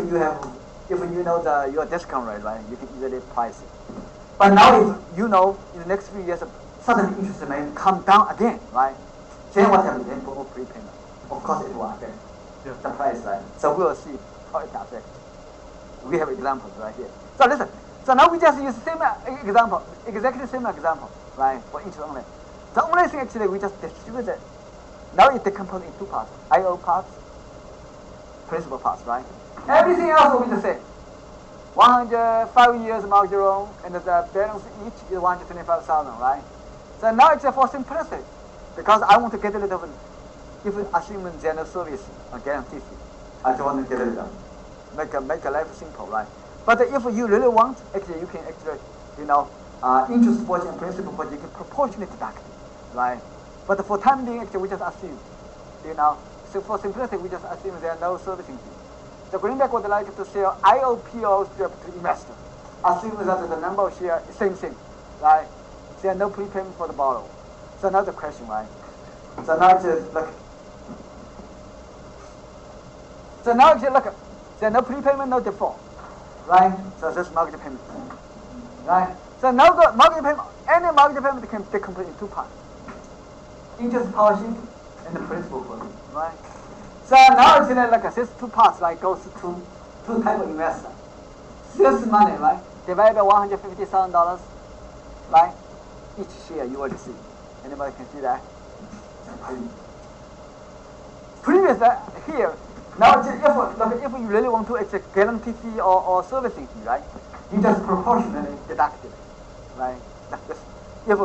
you know your discount rate, right, you can easily price it. But now if in the next few years suddenly interest may come down again, right? Then what happens? Then for prepayment. Of course it will affect the price, right? So we will see how it affects. We have examples right here. So listen. So now we just use same example, exactly same example, right? For interest only. The only thing actually we just distribute it. Now it decomposed in two parts: IO parts, principal parts, right? Everything else will be the same. 105 years mortgage loan, and the balance each is 125,000, right? So now it's for simplicity, because I want to get rid of, if assuming general service or guarantee fee, I just want to get rid of, make a life simple, right? But if you really want, actually you can actually, interest portion and principal portion, you can proportionally deduct it, right? But for time being, actually we just assume, so for simplicity we just assume there are no servicing fees. The Greenback would like to sell IOPO strip to investor. Assume that the number of shares is same thing, right? There are no prepayment for the borrower. So now the question, right? So now just look. So now actually look, there are no prepayment, no default, right? So this is mortgage payment, right? So now the mortgage payment, any mortgage payment can be complete in two parts: interest portion and the principal portion, right? So now actually like these two parts like goes to two type of investor. This money, right, divided by $150,000, right? Each share you will receive. Anybody can see that? Previous here. Now if you really want to accept guarantee fee or servicing fee, right? You just proportionally deduct it, right? If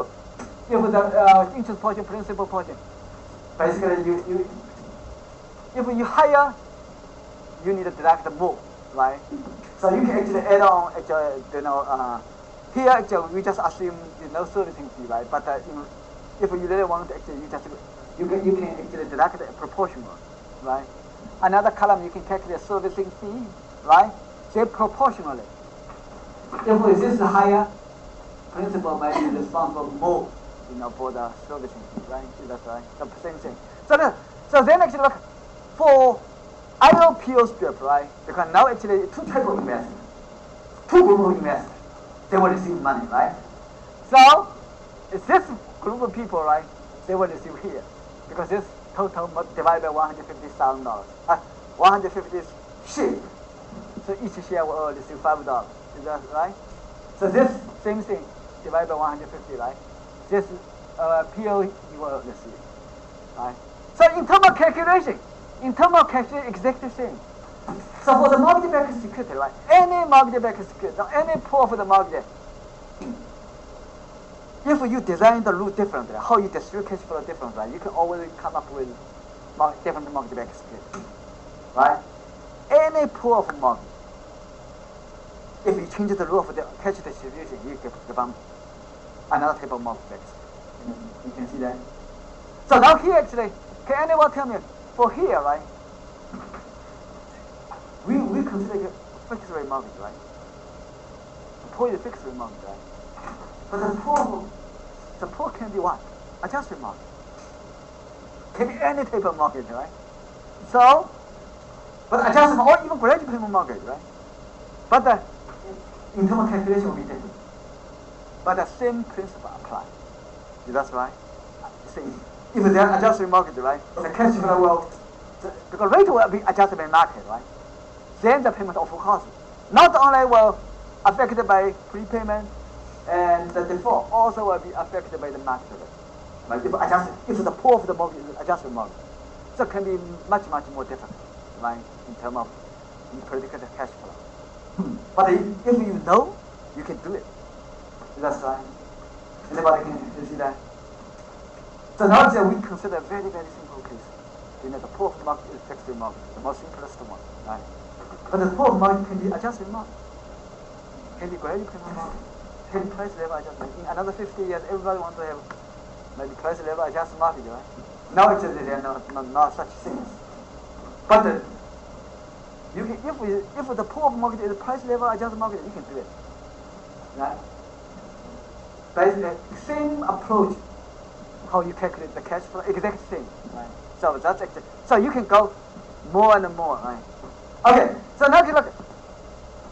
the interest portion, principal portion, basically if you hire, you need to deduct more, right? So you can actually add on, here actually we just assume no servicing fee, right? But if you really want to actually, you can actually deduct it proportional, right? Another column you can calculate servicing fee, right? Say proportionally. If this is higher, principal might be responsible more, for the servicing fee, right? That's right. The same thing. So then actually look. For IOPO strip, right? Because now actually two types of investors, two groups of investors, they will receive money, right? So it's this group of people, right? They will receive here, because this total divided by $150,000, 150 shares. So each share will receive $5. Is that right? So this same thing divided by 150, right? This PO you will receive, right? So in terms of calculation, exact same. So for the mortgage-backed security, right? Any mortgage-backed security, any pool of the mortgage, if you design the rule differently, how you distribute cash flow differently, right? You can always come up with different mortgage-backed security, right? Any pool of mortgage, if you change the rule of the cash distribution, you can become another type of mortgage-backed security. You can see that. So now here actually, can anyone tell me, for here, right? We consider it fixed rate mortgage, right? The pool is fixed rate mortgage, right? But the pool can be what? Adjust rate mortgage. Can be any type of mortgage, right? So, but adjustment or even gradual payment mortgage, right? But the internal calculation will be different. But the same principle apply. That's right. Same. If they are adjusted mortgage, right? The cash flow will, because rate will be adjusted by market, right? Then the payment of course not only will affected by prepayment and the default, also will be affected by the market rate. Right? If the pool of the mortgage is adjusted mortgage, so it can be much more difficult, right? In terms of predict the cash flow. But if you know, you can do it. That's right. Anybody can see that? So now we consider a very simple case. You know, the pool of the market is fixed rate mortgage, the most simplest one, right? But the pool of market can be adjusted mortgage, can be gradual payment mortgage, can be price level adjustment. In another 50 years, everybody wants to have maybe price level adjustment mortgage, right? Now actually there are not such things. But you can, if the pool of market is price level adjustment mortgage, you can do it, right? But the same approach. How you calculate the cash flow, exact same, right? So that's exact. So you can go more and more, right? Okay, so now you look.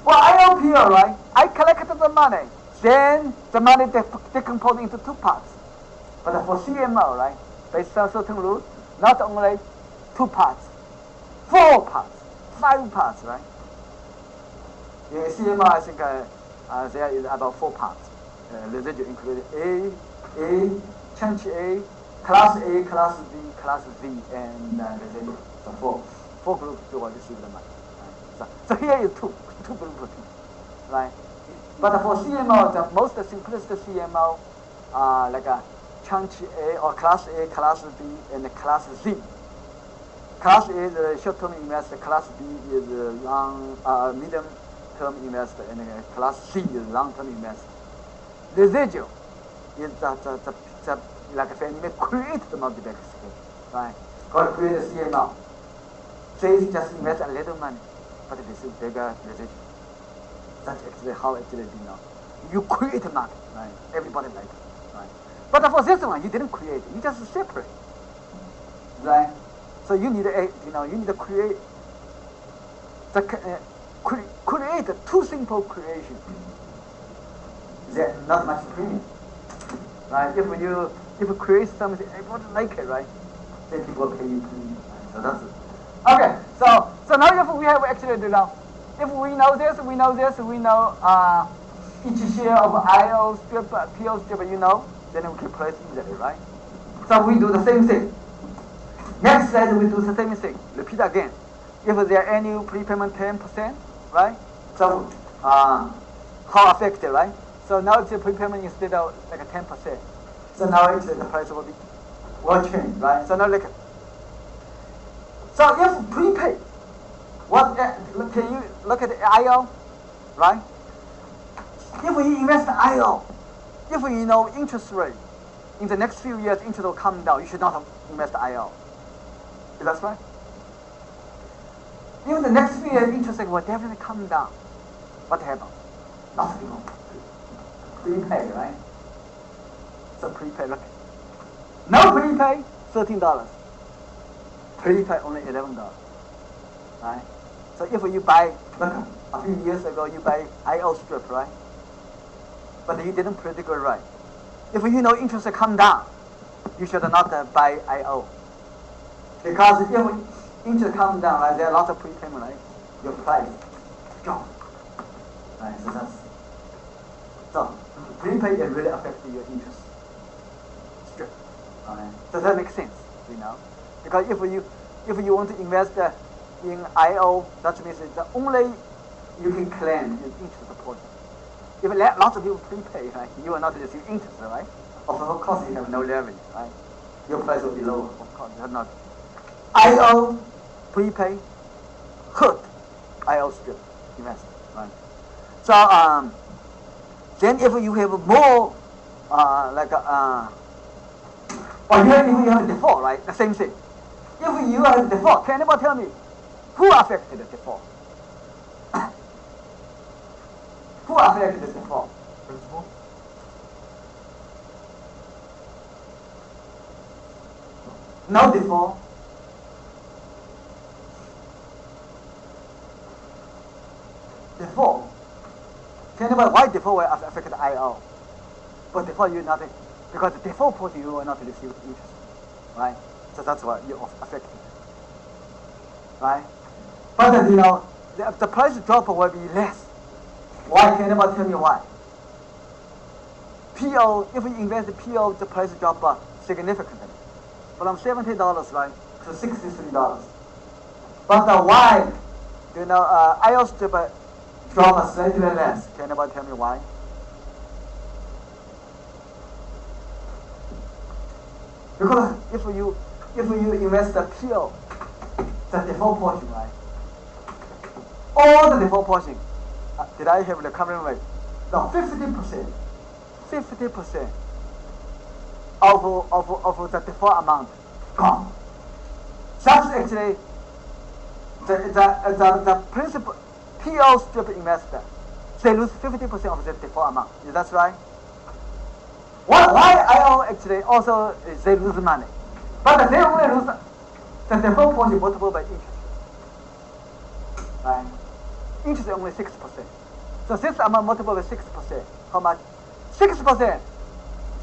For IOPO, right? I collected the money, then the money decomposed into two parts. But for CMO, right? Based on certain rules, not only two parts, 4 parts, 5 parts, right? In CMO, I think there is about 4 parts. Residual included A, Chunch A, Class A, Class B, Class Z, and residual. So 4 groups will receive the money. Right? So here is two groups of people, right? But for CMO, the most simplest CMO, like a Chunch A or Class A, Class B, and Class Z. Class A is a short-term investor, Class B is a medium-term investor, and Class C is long-term investor. Residual is the like I said, you may create the multi-bank security, right? Or create a CMO. They just invest a little money, but it is a bigger residual. That's actually how actually you know. You create a market, right? Everybody like it, right? But for this one, you didn't create it. You just separate, right? So you need to create create 2 simple creations. There's not much premium, right? If you create something, everybody like it, right? Then people pay you premium. Right? So that's it. Okay, so now if we have actually if we know this, we know each share of IO strip, PO strip, then we can place easily, right? So we do the same thing. Next slide we do the same thing. Repeat again. If there are annual prepayment 10%, right? So how affected, right? So now it's a prepayment instead of like a 10%. So now actually the price will change, right? So now look. So if prepay, can you look at the IO, right? If we invest in IO, if we know interest rate, in the next few years interest will come down, you should not invest in IO. Is that right? Even the next few years interest rate will definitely come down. What happens? Nothing wrong. Prepay, right? So prepay, look. No prepay, $13. Prepay only $11. Right? So if you buy, look, a few years ago you buy IO strip, right? But you didn't predict it right. If you know interest come down, you should not buy IO. Because if interest comes down, right, there are lots of prepayment, right? Your price gone. Right, so prepay it really affects your interest strip. Right? So that makes sense, Because if you want to invest in IO, that means the only you can claim is interest portion. If lots of people prepay, right, you will not receive interest, right? Of course, you have no leverage, right? Your price will be lower. Of course, you have not. IO prepay hurt IO strip investor, right? So then if you have more or if you have a default, right? The same thing. If you have a default, can anybody tell me who affected the default? Who affected the default? Principal? No default. Default. Can anybody why default will affect the IO? But default you nothing because the default portion you will not receive interest, right? So that's why you affected, right? But you know the price drop will be less. Why? Can anybody tell me why? PO, if we invest in PO, the price drop significantly from $70 right to $63. But why? You know, IO strip drop slightly less. Can anybody tell me why? Because if you invest the PO, the default portion, right? All the default portion, did I have the covering rate? No, 50%. 50% of the default amount gone. That's actually the principal PO strip investor. They lose 50% of the default amount. Is that right? Why IO actually also they lose money, but they only lose the default portion multiple by interest. Right? Interest is only 6%. So this amount multiple by 6%. How much? 6%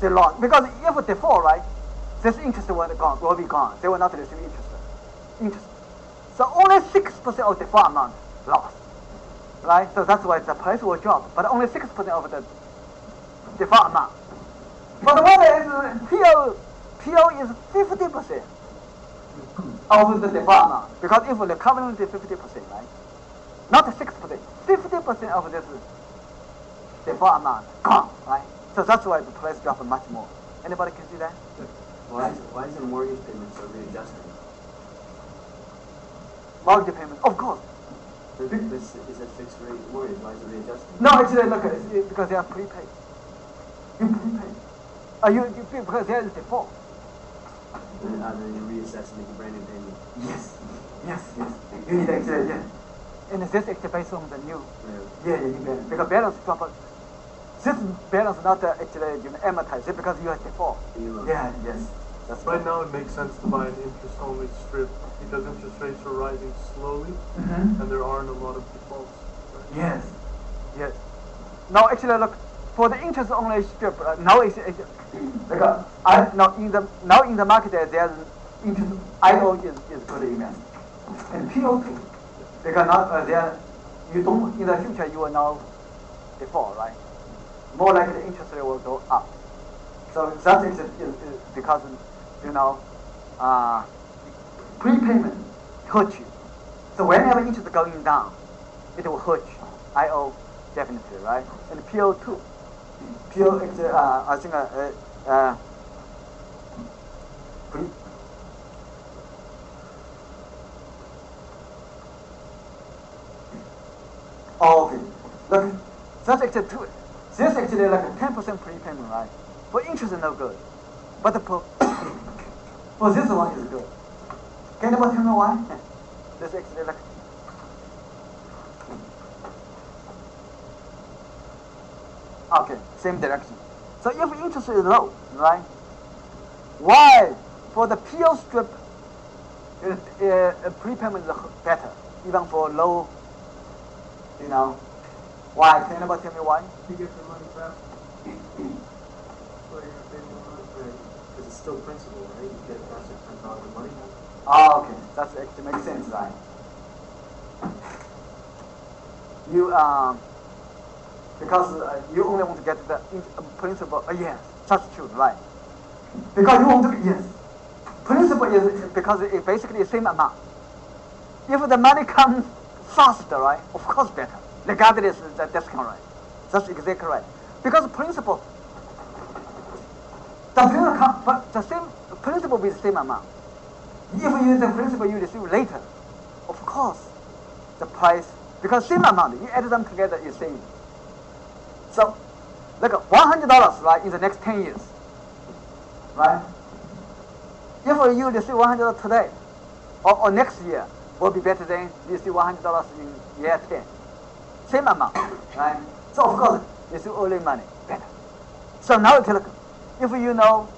they lost because if default, right, this interest will be gone. They will not receive interest. So only 6% of default amount lost, right? So that's why the price will drop, but only 6% of the default amount. But what is PO is 50% of the default amount because if the covenant is 50%, right, not 6%, 50% of this default amount gone, right? So that's why the price dropped much more. Anybody can see that? Why is the mortgage payment so readjusted? Mortgage payment, of course. This is a fixed rate mortgage. Why is it readjusted? No, actually, look, it's because they are prepaid. You prepaid. Because there is default. Then you reassess and make a brand new payment. Yes. You need actually, yeah. And this actually based on the new. Yeah, you get because balance drop. This balance not actually amortized because you have default. Yeah, yes. That's Right now, it makes sense to buy an interest-only strip because interest rates are rising slowly, and there aren't a lot of defaults. Right? Yes. Now, actually, look for the interest-only strip. Now it's because in the market there's interest. IO is good investment, and PO2 because not there you don't in the future you will now default, right? More likely the interest rate will go up. So that is because prepayment hurt you. So whenever interest is going down, it will hurt you. IO definitely, right? And PO2, I think okay. Look, that's actually two. This actually like a 10% prepayment, right? For interest is no good, but for this one is good. Can anybody tell me why? This actually like. Okay, same direction. So if interest is low, right? Why for the PO strip, prepayment is better, even for low. Why? Can anybody tell me why? You get your money back. So you're gonna pay more money, right? Because it's still principal, right? You get faster $10 of money. Oh, okay, that actually makes sense, right? You because you only want to get the principal. Yes, that's true, right? Because you want to principal principle is because it basically the same amount. If the money comes faster, right, of course better, regardless of the discount rate. That's exactly right. Because principle, the same principle with the same amount. If you use the principle you receive later, of course, the price, because same amount, you add them together is same. So, like $100, right, in the next 10 years, right? If you receive $100 today, or next year, will be better than you receive $100 in year 10. Same amount, right? So of course, you receive early money, better. So now you look, if you know,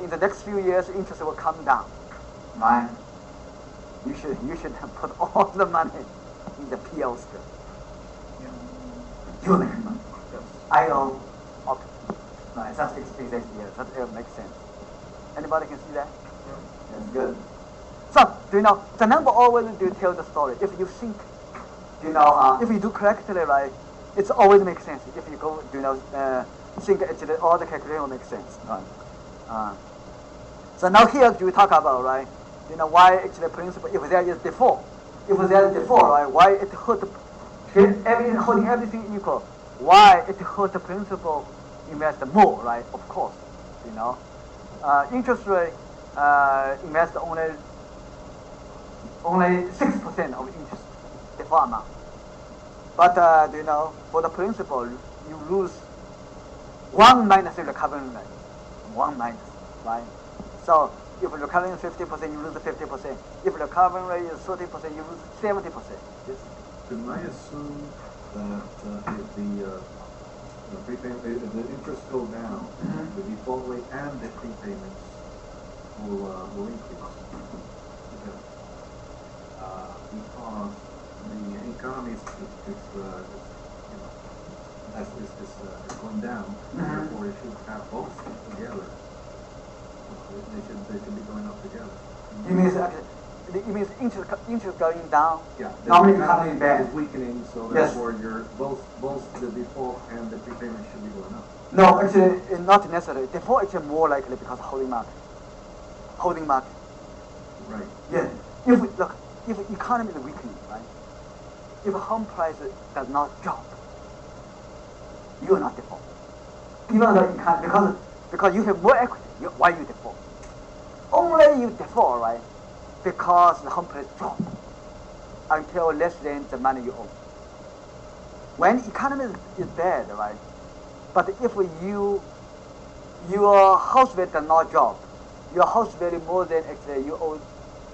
in the next few years, interest will come down, right? You should put all the money in the PO still. You make money. I know. Okay. Right. That's exactly it. That makes sense. Anybody can see that? Yeah. That's good. So, do you know, the number always do tell the story. If you think, if you do correctly, right, it's always makes sense. If you go, think actually all the calculation will make sense. Right. So now here we talk about, right, why actually principle, if there is default, right, why it hurt, holding everything equal, why it hurt the principal investor more, right, of course, interest rate, invest only 6% of interest default amount. But, for the principal, you lose 1 minus the recovery rate. 1 minus, right? So, if recovering is 50%, you lose the 50%. If recovery rate is 30%, you lose 70%. Yes. Can I assume that if the interest go down, the default rate and the prepayments will increase? Because the economy is going down, therefore it should have both together. They should be going up together. It means interest going down. Yeah. Normally economy is bad. Is weakening, so Yes. therefore both the default and the prepayment should be going up. No, actually, it's not necessary. Default is more likely because of holding market. Holding market. Right. Yeah. If economy is weakening, right? If home price does not drop, you are not default. Even though economy, because you have more equity, why you default? Only you default, right? Because the home price drop until less than the money you owe. When economy is bad, right? But if your house value does not drop, your house value more than actually you owe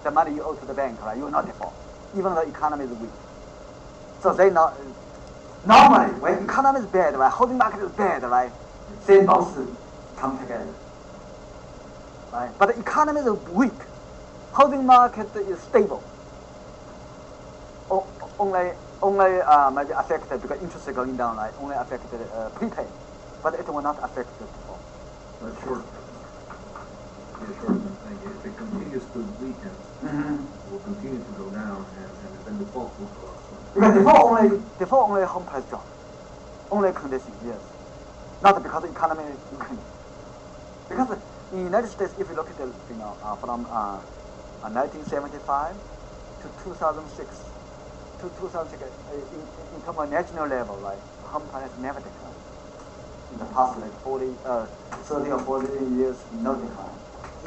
the money you owe to the bank, right? You will not default, even though the economy is weak. So they not normally when economy is bad, right? Housing market is bad, right? They both come together, right? But the economy is weak, housing market is stable. Only maybe affected because interest is going down, right? Only affected prepay, but it will not affect the default. That's short. Yeah, short-term thing. If it continues to weaken, it will continue to go down, and then default will go up. Because default only home price drop, only condition, yes, not because the economy is weakening. Because in the United States, if you look at the from 1975 to 2006 to 2006 in terms of national level, right, home price never declined. In the past, like 30 or 40 years, no decline.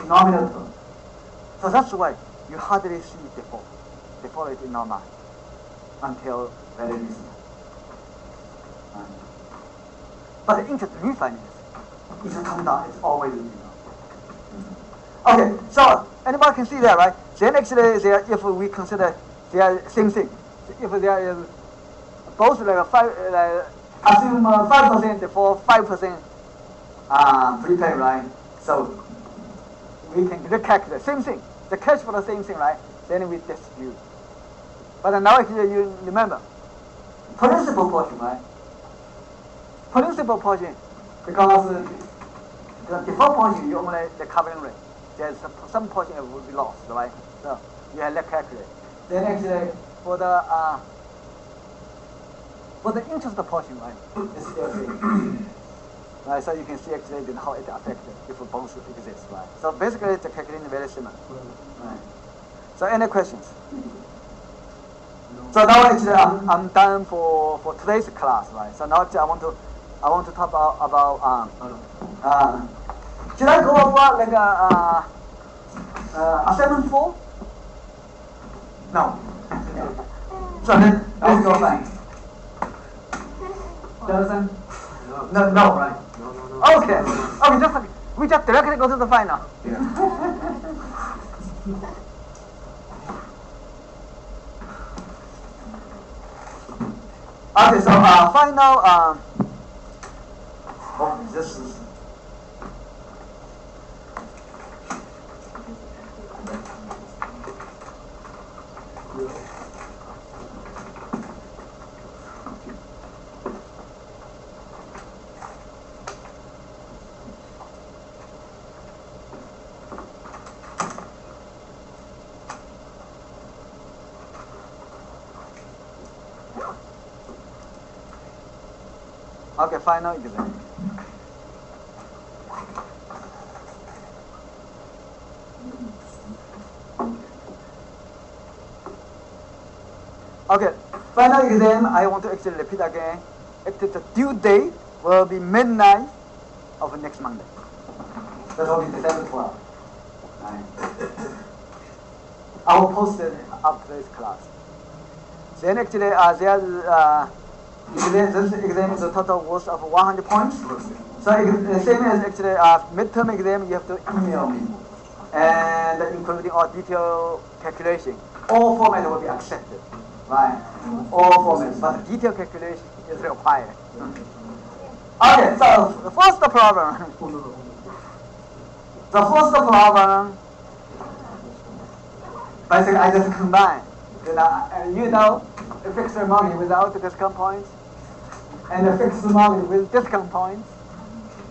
In nominal terms. So that's why you hardly see default. Default is normal until very recent. But the interest refinance, if it comes down, it's always Okay, so anybody can see that, right? Then actually, if we consider they are same thing, if there is both assume 5% for 5% prepay, right? So we can calculate same thing. The cash for the same thing, right? Then we distribute. But now here you remember principal portion, right? Principal portion, because the default portion you only the covering rate. There's some portion that will be lost, right? So you have to calculate. Then actually for the interest portion, right? It's still same. right? So you can see actually how it affects if both exist, right? So basically the calculation is very similar, right? So any questions? So now actually I'm done for today's class, right? So now actually I want to talk about should I go over like assignment 4? No. So then let's go back. Jonathan? No, right? No. Okay, we just directly go to the final. Okay, so final. This is. Okay, final exam. Okay, final exam, I want to actually repeat again. Actually, the due date will be midnight of next Monday. That will be December 12th. Right. I will post it after this class. Then actually, this exam is a total worth of 100 points. So same as actually midterm exam, you have to email me, and including all detailed calculation. All formats will be accepted, right? All formats, but detailed calculation is required. Okay, so the first problem. Basically, I just combine. You know, a fixed margin without the discount points, and a fixed margin with discount points,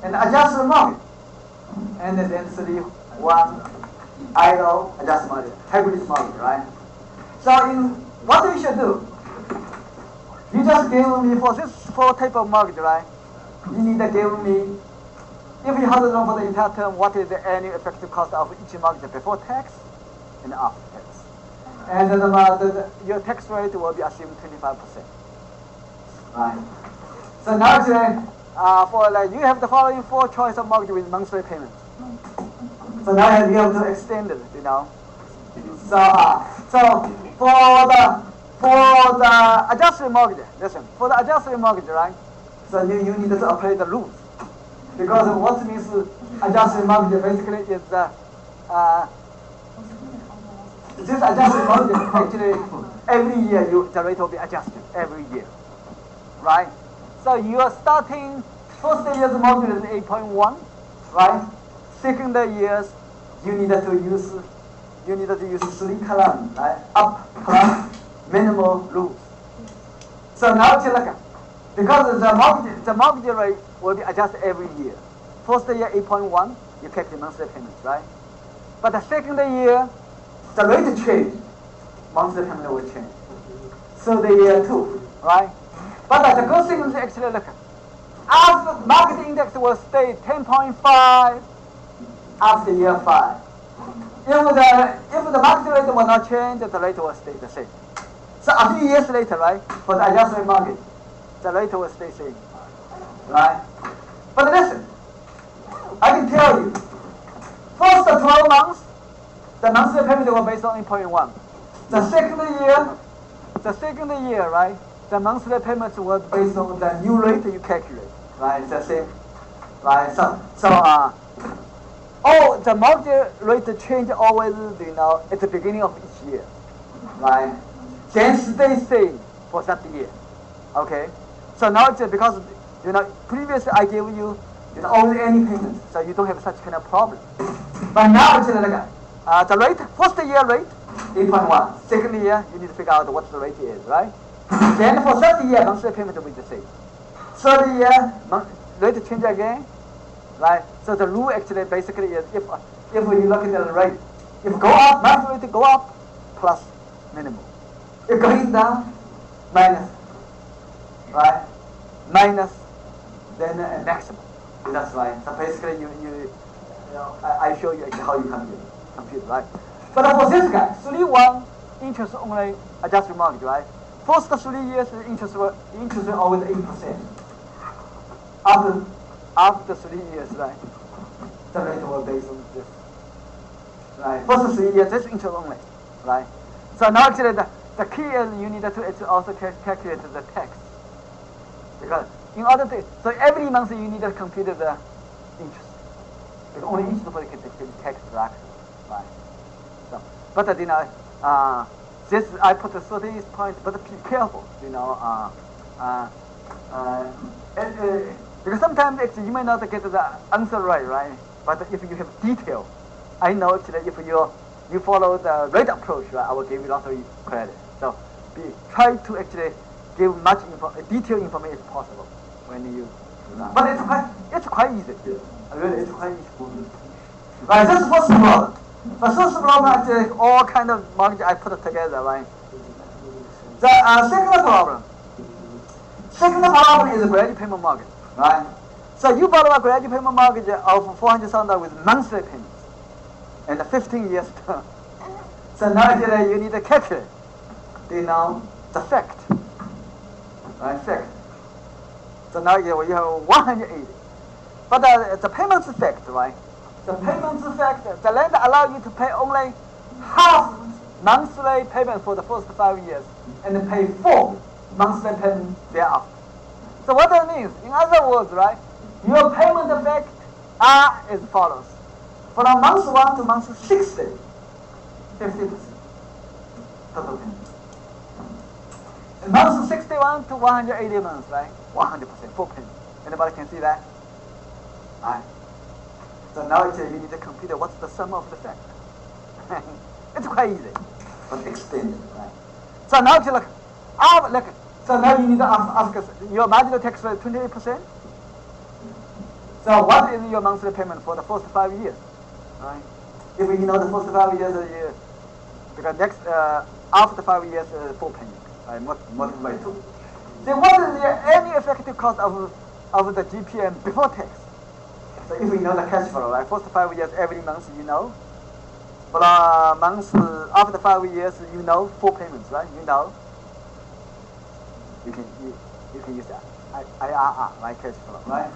and adjusted margin, and then 1 idle adjusted margin, hybrid margin, right? So what we should do? You just give me for this 4 type of margin, right? You need to give me, if you have to know for the entire term, what is the annual effective cost of each margin before tax and after tax. And your tax rate will be assumed 25%. Right. So now actually, for you have the following 4 choice of mortgage with monthly payments. So now you have to extend it, you know. So for the adjusted mortgage, listen, for the adjusted mortgage, right? So you need to apply the rules, because what means adjusted mortgage basically is this adjusted mortgage actually every year the rate will be adjusted every year, right? So you are starting first year's mortgage is 8.1, right? Second years you need to use 3 columns, right? Up plus minimum rules. So now take a look, because the mortgage rate will be adjusted every year. First year 8.1, you calculate monthly payments, right? But the second year, the rate change, monthly payment will change. So the year 2, right? But the good thing is actually look, after market index will stay 10.5 after year 5. If the market rate will not change, the rate will stay the same. So a few years later, right, for the adjustment market, the rate will stay same, right? But listen, I can tell you, first 12 months, the monthly payment will be based on 8.1. The second year, right, the monthly payments will be based on the new rate you calculate, right? It's the same, right? The mortgage rate change always, at the beginning of each year, right? Then stay same for that year, okay? So now it's because, previously I gave you, only any payment, so you don't have such kind of problem. But now it's like the rate, first year rate, 8.1. Second year, you need to figure out what the rate is, right? Then for third year, monthly payment will be the same. Third year, rate change again, right? So the rule actually basically is if you look at the rate, if go up, monthly rate go up, plus minimum. If going down, minus, right? Minus, then maximum. That's right. So basically, I show you actually how you compute, right? But for this guy, 3-1 interest only adjusted mortgage, right? First 3 years, interest rate always 8%. After 3 years, right? The rate will based on this. Right. First 3 years, this interest only, right? So now actually the key is you need to also calculate the tax. Because in order to, so every month you need to compute the interest. Because only interest for the tax deduction, right? So, but this I put 30 points, but be careful, because sometimes actually you may not get the answer right? But if you have detail, I know actually if you follow the right approach, right, I will give you lots of credit. So try to actually give much detailed information if possible when you do that. But it's quite easy. Really, it's quite easy. Right, this is first problem. The first problem actually all kind of mortgage I put together, right? The second problem is a gradual payment mortgage, right? So you borrow a gradual payment mortgage of $400,000 with monthly payments and a 15 years term. So now actually you need to calculate, the fact, right? Fact. So now you have 180. But the payments fact, right? The payments fact, the lender allows you to pay only half monthly payment for the first 5 years and then pay full monthly payment thereafter. So what that means, in other words, right, your payment effect are as follows. From month 1 to month 60, 50% total payment. And month 61 to 180 months, right, 100% full payment. Anybody can see that? Right. So now actually you need to compute what's the sum of the fact. It's quite easy, but extended, right? So now actually so now you need to ask us, your marginal tax rate 28%. So what is your monthly payment for the first 5 years, right? If you know the first 5 years, because next after 5 years full payment, right? Multiply by 2. Then what is the any effective cost of the GPM before tax? So if you know the cash flow, right? First 5 years every month you know. For months after 5 years you know full payments, right? You know. You can use that IRR, right? Cash flow, right?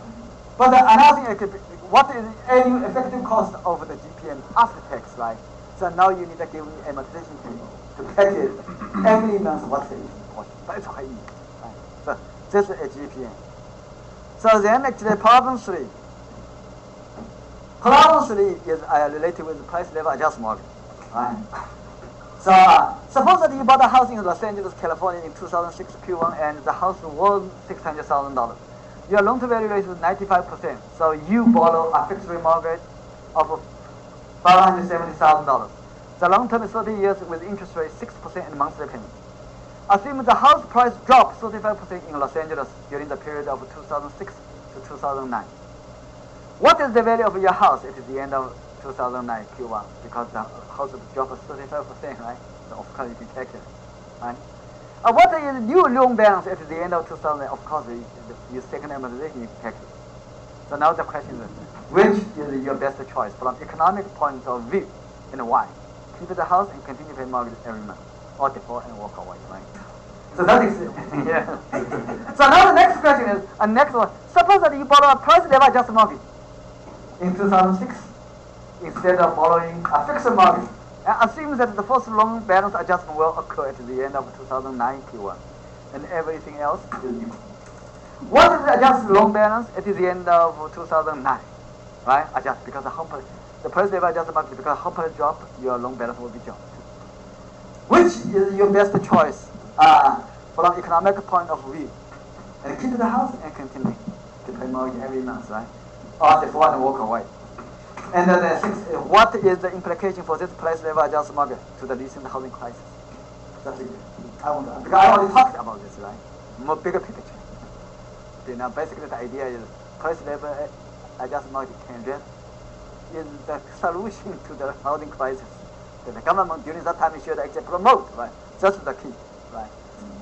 But another thing, what is annual effective cost of the GPM after tax, right? So now you need to give me a amortization table to calculate every month what's the interest portion. But it's quite easy, right? So this is a GPM. So then actually problem 3. Problem 3 is related with price level adjustment mortgage, right? So suppose that you bought a house in Los Angeles, California in 2006 Q1 and the house was $600,000. Your loan to value rate is 95%. So you borrow a fixed rate mortgage of $570,000. The long term is 30 years with interest rate 6% and monthly payment. Assume the house price dropped 35% in Los Angeles during the period of 2006 to 2009. What is the value of your house at the end of 2009 Q1? Because the house dropped 35%, right? So of course you can calculate, right? What is new loan balance at the end of 2009? Of course, you second amortization you can calculate. So now the question is, which is your best choice from economic point of view and why? Keep the house and continue paying mortgage every month, or default and walk away, right? So that is it. Yeah. So now the next question is, next one. Suppose that you borrow a price level adjusted mortgage in 2006 instead of borrowing a fixed mortgage. And assume that the first loan balance adjustment will occur at the end of 2009 Q1, and everything else is equal. What is the adjusted loan balance at the end of 2009? Right? Adjust because the price level adjustment mortgage, because how price drop, your loan balance will be dropped. Which is your best choice from economic point of view? And keep the house and continue to pay mortgage every month, right? Or default and walk away. And then what is the implication for this price level adjustment mortgage to the recent housing crisis? That's it. Because I already talked about this, right? More bigger picture. Basically the idea is price level adjustment mortgage is the solution to the housing crisis. That the government during that time should actually promote, right? That's the key, right?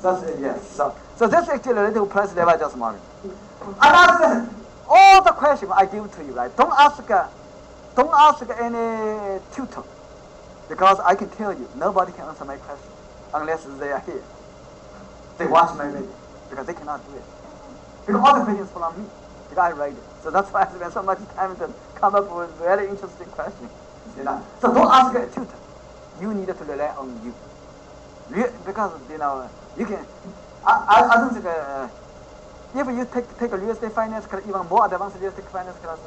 That's yes. So this actually related to price level adjustment mortgage. all the questions I give to you, right? Don't ask any tutor, because I can tell you nobody can answer my question unless they are here. They watch my video, because they cannot do it. Because all the questions from me, because I write it. So that's why I spend so much time to come up with very interesting questions. You know, so don't ask a tutor. You need to rely on you, because you know you can. I don't think if you take a real estate finance class, even more advanced real estate finance class,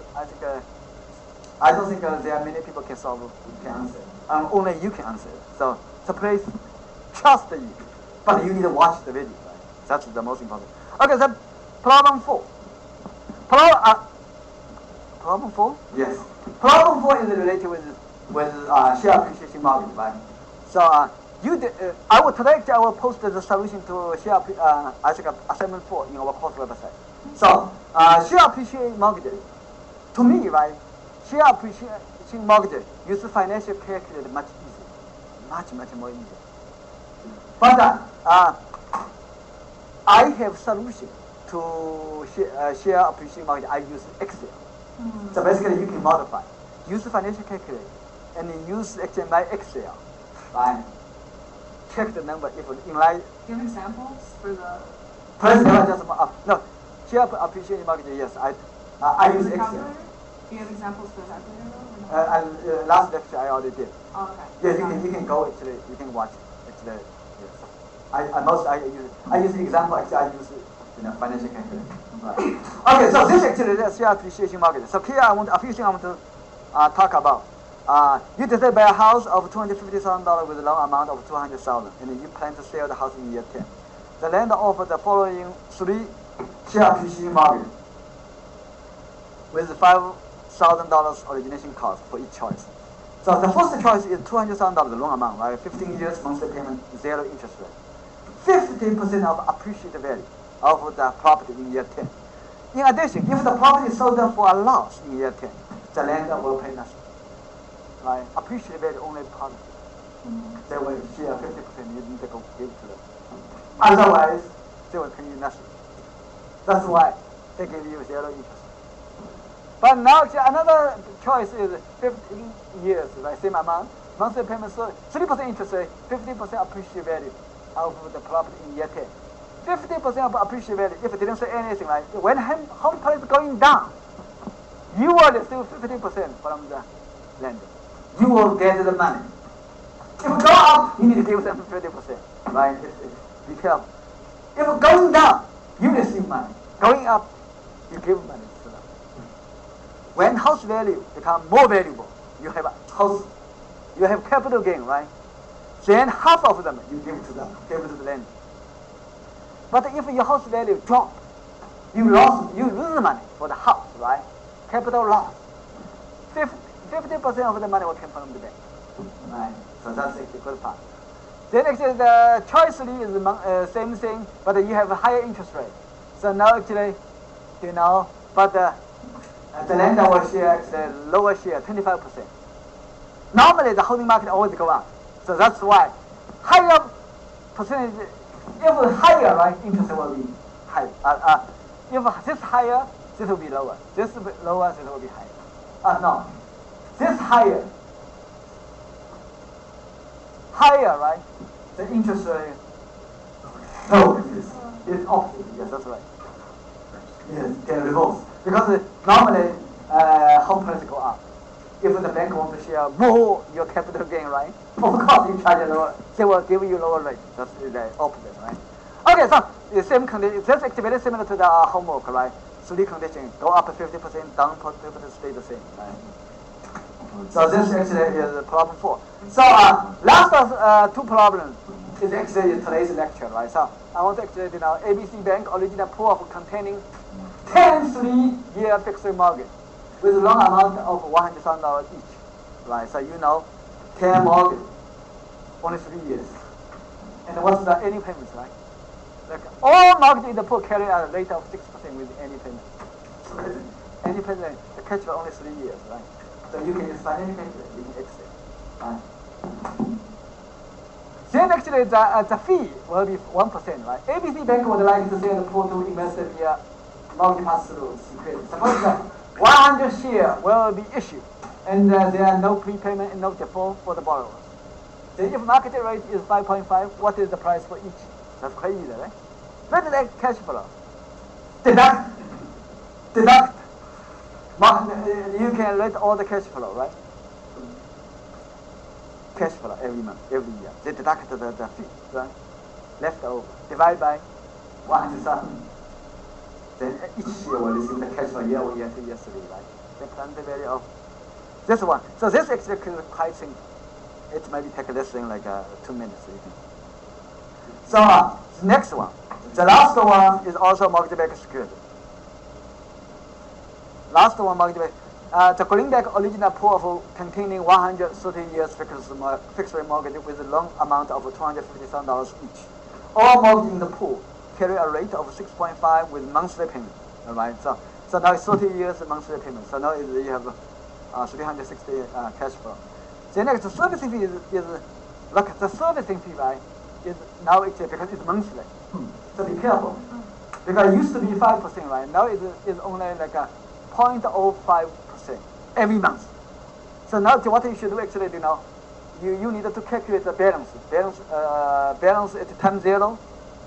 I don't think there are many people can answer. Only you can answer. So please trust you, but you need to watch the video. Right? That's the most important. Okay, so problem 4. Problem 4? Yes. Problem 4 is related with share appreciation market, right? So I will post the solution to share assignment 4 in our course website. So share appreciation market, to me, right? Share appreciation market use financial calculator much easier, much more easier. But I have solution to share appreciation market. I use Excel. So basically, you can modify, use financial calculator, and use my Excel, right? Check the number if in line. Do you have examples for the? First, no, share appreciation market. Yes, I use Excel. Calculator? Do you have examples for the calculator though? Last lecture I already did. Oh, okay. Yeah, you can go actually. You can watch it. Actually, yes. I use example. Actually, I use financial calculator. Right. Okay, so this actually is share appreciation market. So here a few things I want to talk about. You decide buy a house of $250,000 with a loan amount of $200,000, and you plan to sell the house in year 10. The lender offers the following 3 share appreciation market with $5,000 origination cost for each choice. So the first choice is $200,000 loan amount, right? 15 years monthly payment, 0 interest rate. 50% of appreciated value of the property in year 10. In addition, if the property is sold for a loss in year 10, the lender will pay nothing. Right? Appreciated value only part of it. They will share 50%, you need to go give to them. Otherwise, they will pay you nothing. That's why they give you 0 interest. But now another choice is 15 years, right? Same amount. Monthly payment, 3% interest rate, 50% appreciated value of the property in year 10. 50% of appreciated value, if it didn't say anything, right? When home price is going down, you will receive 50% from the lender. You will get the money. If it go up, you need to give them 50%, right? Be careful. If it going down, you receive money. Going up, you give money to them. When house value become more valuable, you have a house, you have capital gain, right? Then half of them you give to them, give to the lender. But if your house value drop, you lose money for the house, right? Capital loss. 50% of the money will come from the bank, right? So that's the good part. Then actually the choice 3 is same thing, but you have a higher interest rate. So now actually, but the lender will share actually lower share, 25%. Normally the housing market always go up, so that's why higher percentage. If higher, right, interest will be high. If this higher, this will be lower. This will be lower, this will be higher. No, this higher, right? The interest rate. No, it's opposite. Yes, that's right. Yes, can reverse because normally home price go up. If the bank wants to share more your capital gain, right? Of course, you charge lower. They will give you lower rate. That's the opposite, right? Okay, so the same condition. That's actually very similar to the homework, right? 3 conditions: go up 50%, down 50%, stay the same, right? So this actually is problem 4. So last 2 problems is actually today's lecture, right? So I want to actually ABC Bank original proof containing 10 3-year fixed mortgage with a loan amount of $100,000 each, right? So 10 mortgage, only 3 years. And what's the any payments, right? Like all mortgage in the pool carry a rate of 6% with any payment. Any payment, the cash for only 3 years, right? So you can use financial calculator, you can Excel, right? Then actually the fee will be 1%, right? ABC Bank would like to sell the pool to investor via mortgage pass-through security. Suppose that 100 share will be issued, and there are no prepayment and no default for the borrowers. Then if market rate is 5.5, what is the price for each? That's quite easy, right? Where like cash flow? Deduct. You can rate all the cash flow, right? Cash flow every month, every year. They deduct the fee, right? Left over. Divide by 100,000. Then each year will receive the cash flow year over year to year 3, right? They plan the value of this one. So this actually is quite simple. It maybe take less than like 2 minutes. You think. So the next one. The last one is also mortgage-backed security. Last one, the Greenback original pool containing 130 years fixed rate mortgage with a loan amount of $250,000 each. All mortgage in the pool carry a rate of 6.5 with monthly payment. All right. So now it's 30 years monthly payment. So now you have 360 cash flow. The next servicing fee is look, the servicing fee, right, is now actually because it's monthly. So be careful. Because it used to be 5%, right? Now it's only like a 0.05% every month. So now what you should do actually, you need to calculate the balance. Balance at time 0,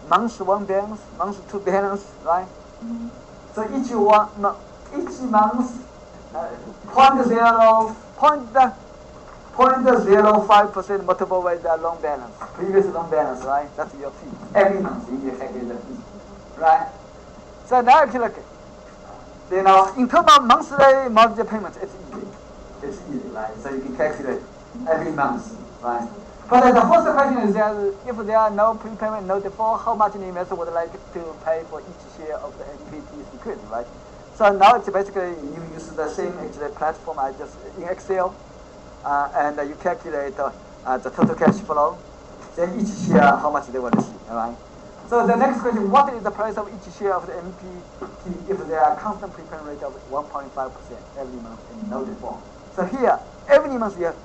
month 1 balance, month 2 balance, right? Mm-hmm. So each month 0.05% multiple by the loan balance, previous loan balance, right? That's your fee. Every month you calculate the fee, right? So now if you look, in terms of monthly mortgage payments, it's easy, right? So you can calculate every month, right? But the first question is that if there are no prepayment, no default, how much the investor would like to pay for each share of the MPT security, right? So now it's basically you use the same actually platform I just in Excel, and you calculate the total cash flow, then each share how much they will receive, all right? So the next question, what is the price of each share of the MPT if there are constant prepayment rate of 1.5% every month and no default? So here, every month you have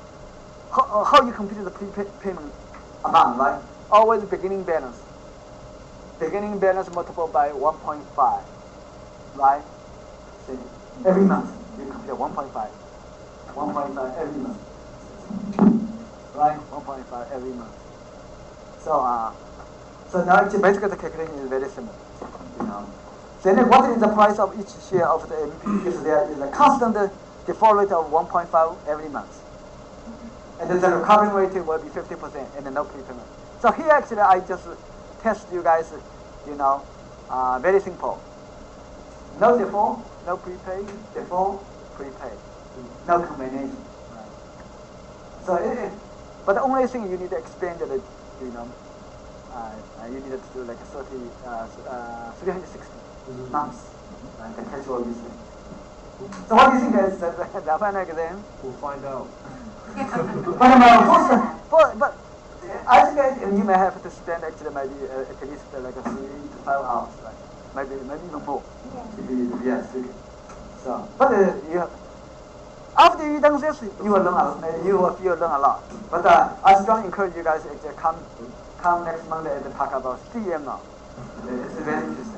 how you compute the prepayment amount, right? Always beginning balance. Beginning balance multiplied by 1.5, right? See, every month you compute 1.5. 1.5 every month. Right? 1.5 every month. So now basically the calculation is very simple. Then what is the price of each share of the MPT if there is a constant default rate of 1.5 every month? And then the recovery rate will be 50% and no prepayment. So here actually I just test you guys, very simple. No default, no prepay, default, prepay. No combination. Right. So but the only thing you need to expand it, you need to do like 360 months. The cash flow is there. So what do you think is the final exam? We'll find out. But I think you may have to spend actually maybe at least like 3 to 5 hours, right? Maybe even more. Yes. So, but after you done this, you will learn a lot. But I strongly encourage you guys to come next Monday and talk about CM now. It's very interesting.